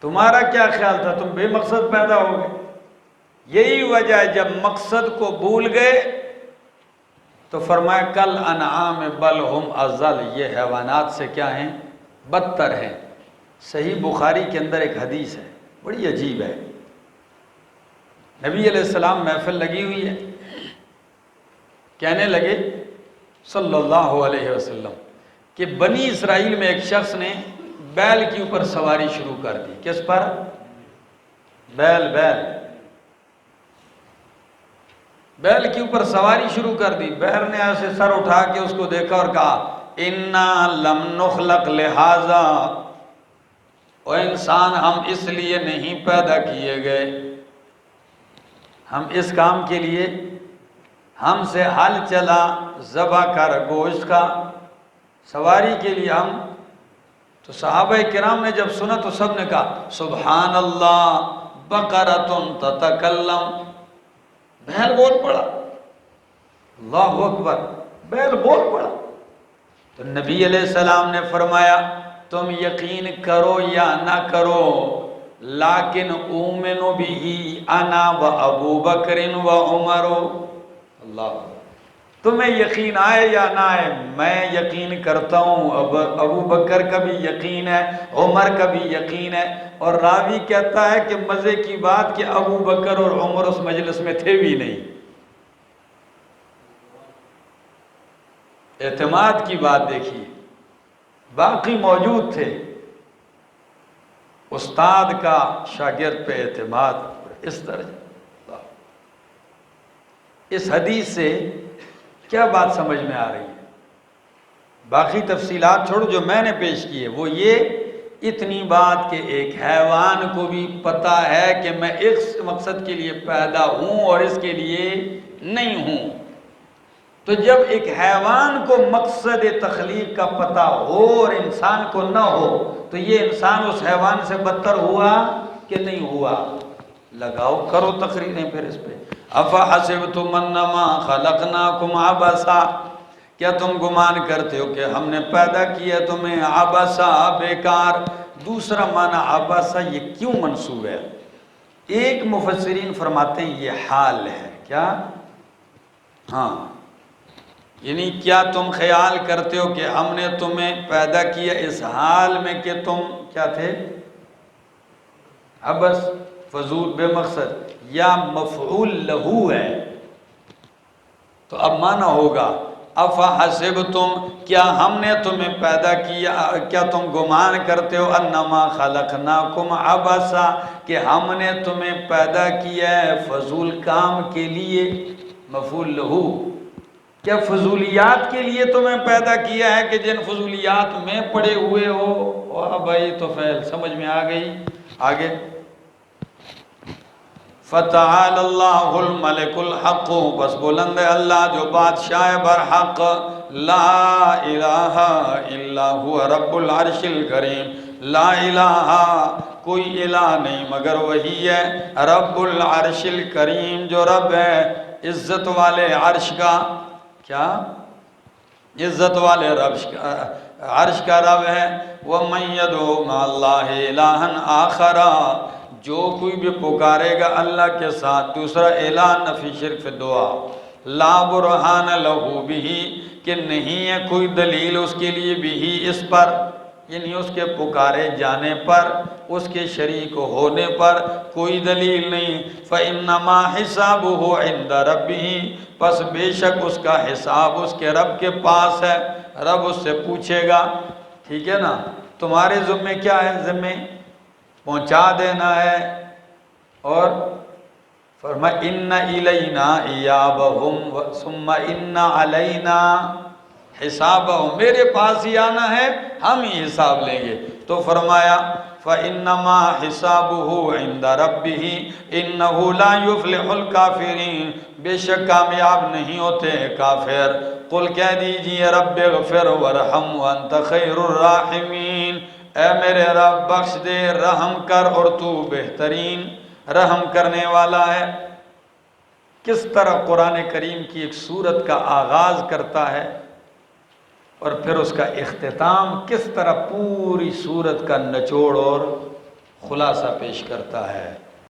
تمہارا کیا خیال تھا تم بے مقصد پیدا ہو گئے؟ یہی وجہ ہے جب مقصد کو بھول گئے تو فرمایا کل انعام بل ہم اضل، یہ حیوانات سے کیا ہیں؟ بدتر ہیں. صحیح بخاری کے اندر ایک حدیث ہے بڑی عجیب ہے. نبی علیہ السلام محفل لگی ہوئی ہے، کہنے لگے صلی اللہ علیہ وسلم کہ بنی اسرائیل میں ایک شخص نے بیل کے اوپر سواری شروع کر دی. کس پر؟ بیل کے اوپر سواری شروع کر دی. بیل نے ایسے سر اٹھا کے اس کو دیکھا اور کہا انا لم نخلق لہذا، اور انسان ہم اس لیے نہیں پیدا کیے گئے، ہم اس کام کے لیے، ہم سے حل چلا ذبح کر گوشت کا، سواری کے لیے ہم. تو صحابہ کرام نے جب سنا تو سب نے کہا سبحان اللہ بقرۃ تتکلم. بیل بول پڑا، اللہ اکبر، بیل بول پڑا. تو نبی علیہ السلام نے فرمایا تم یقین کرو یا نہ کرو لیکن اومن بھی انا و ابو بکر و عمر. اللہ، تمہیں یقین آئے یا نہ آئے میں یقین کرتا ہوں. ابو بکر کا بھی یقین ہے، عمر کا بھی یقین ہے. اور راوی کہتا ہے کہ مزے کی بات کہ ابو بکر اور عمر اس مجلس میں تھے بھی نہیں. اعتماد کی بات دیکھیے، باقی موجود تھے. استاد کا شاگرد پہ اعتماد اس درجہ. اس حدیث سے کیا بات سمجھ میں آ رہی ہے؟ باقی تفصیلات چھوڑو، جو میں نے پیش کی ہے وہ یہ اتنی بات کہ ایک حیوان کو بھی پتا ہے کہ میں اس مقصد کے لیے پیدا ہوں اور اس کے لیے نہیں ہوں. تو جب ایک حیوان کو مقصد تخلیق کا پتہ ہو اور انسان کو نہ ہو تو یہ انسان اس حیوان سے بدتر ہوا کہ نہیں ہوا؟ لگاؤ کرو تقریریں پھر اس پہ. افحسبتم انما خلقناکم عبثا، کیا تم گمان کرتے ہو کہ ہم نے پیدا کیا تمہیں عبثا بیکار؟ دوسرا معنی عبثا یہ کیوں منصوب ہے؟ ایک مفسرین فرماتے ہیں یہ حال ہے. کیا؟ ہاں، یعنی کیا تم خیال کرتے ہو کہ ہم نے تمہیں پیدا کیا اس حال میں کہ تم کیا تھے؟ عبث، فضول، بے مقصد. یا مفعول لہو ہے تو اب معنی ہوگا افحسبتم، کیا ہم نے تمہیں پیدا کیا، کیا تم گمان کرتے ہو انما خلقناکم عبثا کہ ہم نے تمہیں پیدا کیا ہے فضول کام کے لیے؟ مفعول لہو. کیا فضولیات کے لیے تمہیں پیدا کیا ہے کہ جن فضولیات میں پڑے ہوئے ہو؟ واہ بھائی، تو فعل سمجھ میں آ گئی. آگے فتعال اللہ الملک الحق، بس بلند ہے اللہ جو بادشاہ برحق، لا الہ الا هو رب العرش الکریم، لا الہ کوئی الہ نہیں مگر وہی ہے رب العرش الکریم جو رب ہے عزت والے عرش کا، کیا عزت والے عرش کا رب ہے۔ وَمَن يَدْعُ مَعَ اللَّهِ إِلَٰهًا آخَرَ، جو کوئی بھی پکارے گا اللہ کے ساتھ دوسرا الہ، نفی شرک فی دعا، لا برہان لہو بھی، کہ نہیں ہے کوئی دلیل اس کے لیے بھی اس پر، یعنی اس کے پکارے جانے پر، اس کے شریک ہونے پر کوئی دلیل نہیں، فَإِنَّمَا حِسَابُهُ عِنْدَ رَبِّهِ، پس بے شک اس کا حساب اس کے رب کے پاس ہے، رب اس سے پوچھے گا، ٹھیک ہے نا۔ تمہارے ذمے کیا ہے؟ ذمے پہنچا دینا ہے، اور فرمایا اِنَّ إِلَيْنَا إِيَابَهُمْ ثُمَّ إِنَّ عَلَيْنَا حسابہم، میرے پاس ہی آنا ہے، ہم ہی حساب لیں گے۔ تو فرمایا فَإِنَّمَا حِسَابُهُ عِنْدَ رَبِّهِ إِنَّهُ لَا يُفْلِحُ الْكَافِرِينَ، بے شک کامیاب نہیں ہوتے کافر۔ قل کہہ دیجئے رب اغفر وارحم وانت خیر الراحمین، اے میرے رب بخش دے، رحم کر، اور تو بہترین رحم کرنے والا ہے۔ کس طرح قرآن کریم کی ایک سورت کا آغاز کرتا ہے اور پھر اس کا اختتام کس طرح پوری سورت کا نچوڑ اور خلاصہ پیش کرتا ہے۔